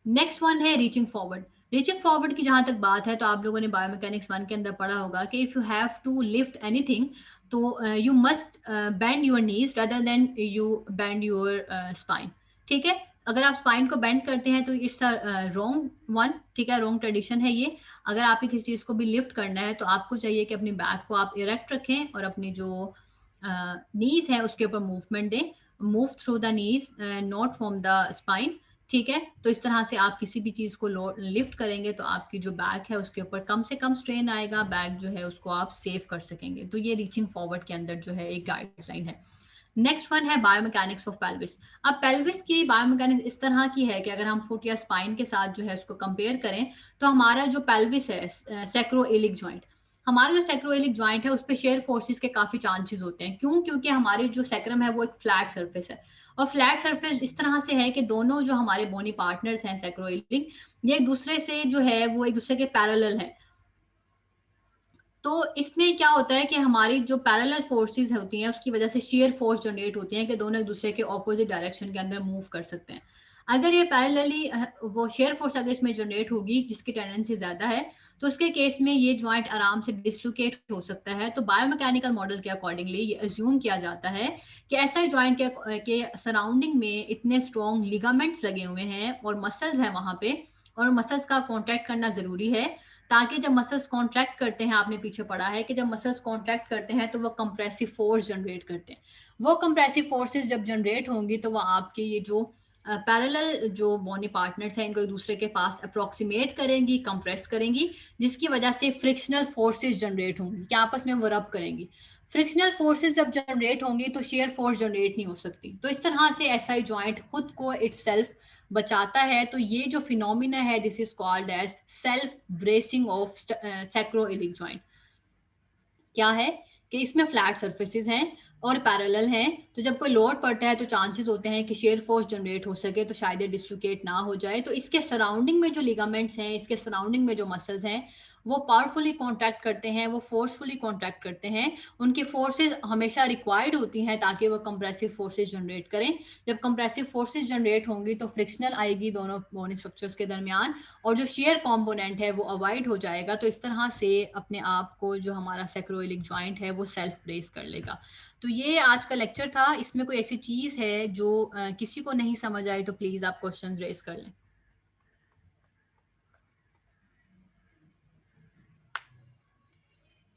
A: नेक्स्ट वन है रीचिंग फॉरवर्ड। रीचिंग फॉरवर्ड की जहां तक बात है तो आप लोगों ने बायोमैकेनिक्स 1 के अंदर पढ़ा होगा कि if you have to lift anything तो you must bend your knees rather than you bend your spine, ठीक है। अगर आप स्पाइन को बेंड करते हैं तो इट्स अ रॉन्ग वन, ठीक है, रॉन्ग ट्रेडिशन है ये। अगर आपको किसी चीज को भी लिफ्ट करना है तो आपको चाहिए कि अपनी बैक को आप इरेक्ट रखें और अपनी जो नीज है उसके ऊपर मूवमेंट दें, move through the knees, not from the spine, ठीक है। तो इस तरह से आप किसी भी चीज को लिफ्ट करेंगे तो आपकी जो बैक है उसके ऊपर कम से कम स्ट्रेन आएगा, बैक जो है उसको आप सेव कर सकेंगे। तो ये रीचिंग फॉरवर्ड के अंदर जो है एक गाइडलाइन है। नेक्स्ट वन है बायोमैकेनिक्स ऑफ पेल्विस। अब पेल्विस की बायोमैकेनिक्स इस तरह की है कि अगर हम फुट या स्पाइन के साथ जो है उसको कंपेयर करें तो हमारा जो पेल्विस है, सैक्रोइलिक जॉइंट, हमारा जो सैक्रोइलिक जॉइंट है उस पर शेयर फोर्सेस के काफी चांसेस होते हैं। क्यों? क्योंकि हमारी जो सैक्रम है वो एक फ्लैट सरफेस है, और फ्लैट सरफेस इस तरह से है कि दोनों जो हमारे बोनी पार्टनर्स हैं सैक्रोइलिक, ये एक दूसरे से जो है वो एक दूसरे के पैरेलल है। तो इसमें क्या होता है कि हमारी जो पैरेलल फोर्सेस होती हैं उसकी वजह से शेयर फोर्स जनरेट होती है कि दोनों एक दूसरे के ऑपोजिट डायरेक्शन के अंदर मूव कर सकते हैं। अगर ये पैरेलली वो शेयर फोर्स अगर इसमें जनरेट होगी जिसकी टेंडेंसी ज्यादा है तो उसके केस में ये जॉइंट आराम से डिसलोकेट हो सकता है। तो बायोमैकेनिकल मॉडल के अकॉर्डिंगली ये अज्यूम किया जाता है कि ऐसा जॉइंट के सराउंडिंग में इतने स्ट्रॉन्ग लिगामेंट्स लगे हुए हैं और मसल्स हैं वहां पे, और मसल्स का कॉन्टैक्ट करना जरूरी है, ताकि जब मसल्स कॉन्ट्रैक्ट करते हैं, आपने पीछे पढ़ा है कि जब मसल्स कॉन्ट्रैक्ट करते हैं तो वो कंप्रेसिव फोर्स जनरेट करते हैं। वो कंप्रेसिव फोर्सेस जब जनरेट होंगी तो वो आपके ये जो पैरेलल जो बॉनी पार्टनर्स हैं इनको एक दूसरे के पास अप्रोक्सीमेट करेंगी, कंप्रेस करेंगी, जिसकी वजह से फ्रिक्शनल फोर्सेस जनरेट होंगी कि आपस में वो रब करेंगी। फ्रिक्शनल फोर्सेस जब जनरेट होंगी तो शेयर फोर्स जनरेट नहीं हो सकती। तो इस तरह से एसआई जॉइंट खुद को इटसेल्फ बचाता है। तो ये जो फिनोमिना है this is called as self bracing of sacroiliac joint. क्या है कि इसमें फ्लैट सर्फेसिस हैं और पैरेलल हैं, तो जब कोई लोड पड़ता है तो चांसेस होते हैं कि शेयर फोर्स जनरेट हो सके, तो शायद ये डिसलोकेट ना हो जाए। तो इसके सराउंडिंग में जो लिगामेंट्स हैं, इसके सराउंडिंग में जो मसल्स हैं वो पावरफुली कॉन्ट्रैक्ट करते हैं, वो फोर्सफुली कॉन्ट्रैक्ट करते हैं। उनकी फोर्सेज हमेशा रिक्वायर्ड होती हैं ताकि वो कंप्रेसिव फोर्सेज जनरेट करें। जब कंप्रेसिव फोर्सेज जनरेट होंगी तो फ्रिक्शनल आएगी दोनों बोनी स्ट्रक्चर्स के दरमियान, और जो शेयर कंपोनेंट है वो अवॉइड हो जाएगा। तो इस तरह से अपने आप को जो हमारा सैक्रोइलिक जॉइंट है वो सेल्फ ब्रेस कर लेगा। तो ये आज का लेक्चर था। इसमें कोई ऐसी चीज है जो किसी को नहीं समझ आई तो प्लीज आप क्वेश्चन रेज कर लें।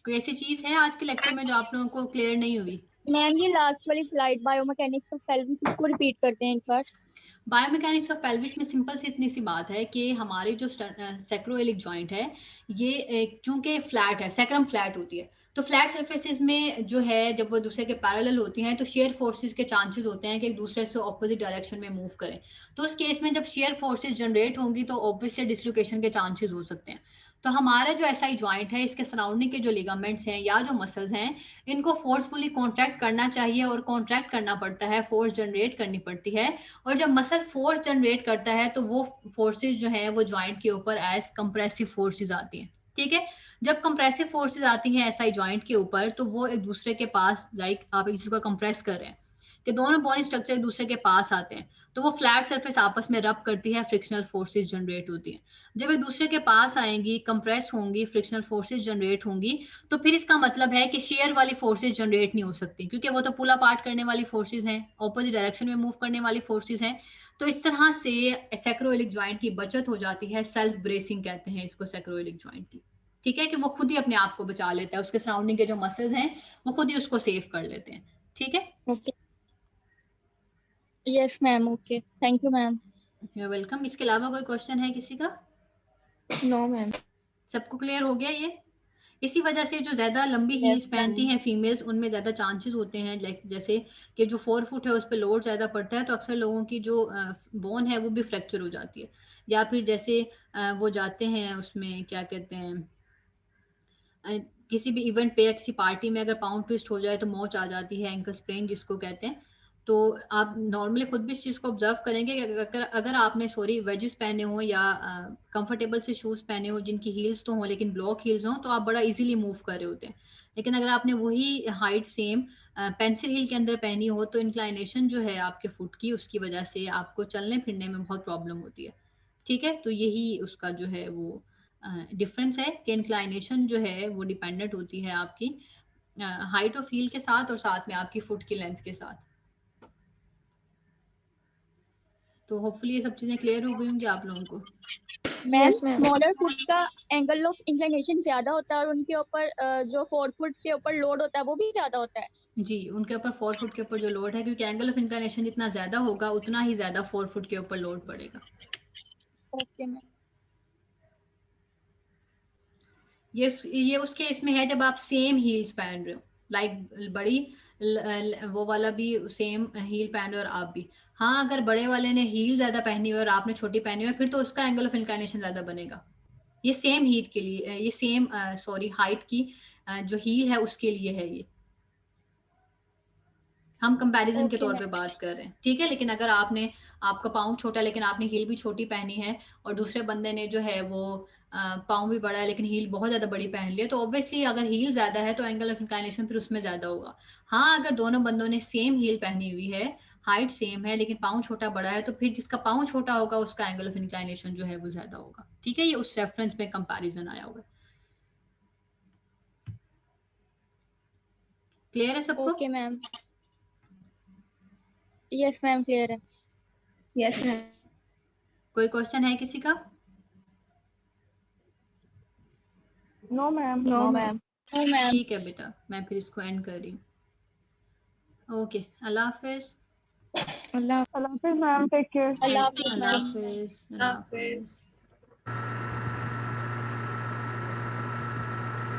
A: कोई ऐसी चीज है आज के लेक्चर में जो आप लोगों को क्लियर नहीं हुई?
B: मैम ये लास्ट वाली स्लाइड बायोमैकेनिक्स ऑफ पेल्विस, इसको रिपीट करते हैं एक बार।
A: बायोमैकेनिक्स ऑफ पेल्विस में सिंपल सी इतनी सी बात है कि हमारे जो सैक्रोइलिक जॉइंट है ये चूंकि फ्लैट है, सैक्रम फ्लैट होती है, तो फ्लैट सर्फेसिस में जो है जब वो दूसरे के पैरेलल होती हैं तो शेयर फोर्सेस के चांसेस होते हैं कि एक दूसरे से ऑपोजिट डायरेक्शन में मूव करें। तो उस केस में जब शेयर फोर्सेस जनरेट होंगी तो ऑब्वियसली डिसलोकेशन के चांसेस हो सकते हैं। तो हमारा जो एसआई जॉइंट है इसके सराउंडिंग के जो लिगामेंट्स हैं या जो मसल्स हैं इनको फोर्सफुली कॉन्ट्रैक्ट करना चाहिए, और कॉन्ट्रैक्ट करना पड़ता है, फोर्स जनरेट करनी पड़ती है। और जब मसल फोर्स जनरेट करता है तो वो फोर्सेस जो है वो जॉइंट के ऊपर एज कंप्रेसिव फोर्सेस आती हैं, ठीक है। जब कंप्रेसिव फोर्सेस आती हैं एसआई जॉइंट के ऊपर तो वो एक दूसरे के पास, लाइक आप एक दूसरे को कंप्रेस कर रहे हैं कि दोनों बॉडी स्ट्रक्चर एक दूसरे के पास आते हैं, तो वो फ्लैट सरफेस आपस में रब करती है, फ्रिक्शनल फोर्सेस जनरेट होती है। जब एक दूसरे के पास आएंगी, कंप्रेस होंगी, फ्रिक्शनल फोर्सेस जनरेट होंगी, तो फिर इसका मतलब है कि शेयर वाली फोर्सेस जनरेट नहीं हो सकती, क्योंकि वो तो पुल अपार्ट करने वाली फोर्सेस हैं, ऑपोजिट डायरेक्शन में मूव करने वाली फोर्सेस हैं। तो इस तरह से सैक्रोइलिक जॉइंट की बचत हो जाती है, सेल्फ ब्रेसिंग कहते हैं इसको सैक्रोइलिक जॉइंट की, ठीक है, कि वो खुद ही अपने आप को बचा लेता है, उसके सराउंडिंग के जो मसल्स हैं वो खुद ही उसको सेव कर लेते हैं, ठीक है।
B: Okay, yes ma'am, okay, thank you ma'am.
A: You welcome. इसके अलावा कोई क्वेश्चन है किसी का?
B: No ma'am.
A: सबको क्लियर हो गया ये? इसी वजह से जो ज़्यादा लंबी हील्स पहनती हैं फीमेल्स, उनमें ज़्यादा चांसेस होते हैं जैसे कि जो 4 फुट है उस पे लोड ज़्यादा पड़ता है, तो अक्सर लोगों की जो बोन है वो भी फ्रैक्चर हो जाती है। या फिर जैसे वो जाते हैं उसमें क्या कहते हैं, किसी भी इवेंट पे या किसी पार्टी में अगर पाँव ट्विस्ट हो जाए तो मोच आ जाती है, एंकल स्प्रेन जिसको कहते हैं। तो आप नॉर्मली खुद भी इस चीज़ को ऑब्जर्व करेंगे कि अगर आपने वेजेस पहने हो या कंफर्टेबल से शूज़ पहने हो जिनकी हील्स तो हो लेकिन ब्लॉक हील्स हो, तो आप बड़ा इजीली मूव कर रहे होते हैं। लेकिन अगर आपने वही हाइट सेम पेंसिल हील के अंदर पहनी हो, तो इंक्लाइनेशन जो है आपके फुट की, उसकी वजह से आपको चलने फिरने में बहुत प्रॉब्लम होती है। ठीक है, तो यही उसका जो है वो डिफरेंस है कि इंक्लाइनेशन जो है वो डिपेंडेंट होती है आपकी हाइट ऑफ हील के साथ और साथ में आपकी फुट की लेंथ के साथ। तो होपफुली ये सब चीजें क्लियर हो गई होंगी आप लोगों को।
B: मैम स्मॉलर फुट का एंगल ऑफ इंक्लिनेशन ज्यादा होता है और उनके ऊपर जो 4 फुट के ऊपर लोड होता है वो भी ज्यादा होता है।
A: जी, उनके ऊपर 4 फुट के ऊपर जो लोड है, क्योंकि एंगल ऑफ इंक्लिनेशन जितना ज्यादा होगा उतना ही ज्यादा 4 फुट के ऊपर लोड पड़ेगा।
B: Okay ma'am.
A: ये उस केस में है जब आप सेम हील्स पहन रहे हो, लाइक बड़ी वो वाला भी सेम हील पहन रहे हो और आप भी। हाँ, अगर बड़े वाले ने हील ज्यादा पहनी हुई और आपने छोटी पहनी हुई, फिर तो उसका एंगल ऑफ इंक्लिनेशन ज्यादा बनेगा। ये सेम हीट के लिए, ये सेम सॉरी हाइट की जो हील है उसके लिए है ये। हम कंपैरिजन के
B: ओके
A: तौर पे
B: मैम।
A: बात कर रहे हैं, ठीक है। लेकिन अगर आपका पाँव छोटा लेकिन आपने हील भी छोटी पहनी है और दूसरे बंदे ने जो है वो पाँव भी बड़ा है लेकिन हील बहुत ज्यादा बड़ी पहन ली है, तो ऑब्वियसली अगर हील ज्यादा है तो एंगल ऑफ इंक्लिनेशन फिर उसमें ज्यादा होगा। हाँ, अगर दोनों बंदों ने सेम हील पहनी हुई है, हाइट सेम है लेकिन पाँव छोटा बड़ा है, तो फिर जिसका पाँव छोटा होगा उसका एंगल ऑफ इंक्लिनेशन जो है वो ज्यादा होगा। ठीक है, ये उस रेफरेंस में कंपैरिजन आया होगा। क्लियर है सबको?
B: Okay ma'am. Yes ma'am clear है।
C: Yes ma'am.
A: कोई क्वेश्चन है किसी का?
C: No ma'am.
B: No ma'am. No ma'am.
A: ठीक है बेटा, मैं फिर इसको एंड कर रही हूँ। ओके, अल्लाह हाफिज।
C: अल्लाह हाफिज मैम, टेक केयर।
B: अल्लाह हाफिज
A: अल्लाह
B: मैम।
A: हाफिज। अल्लाह हाफिज।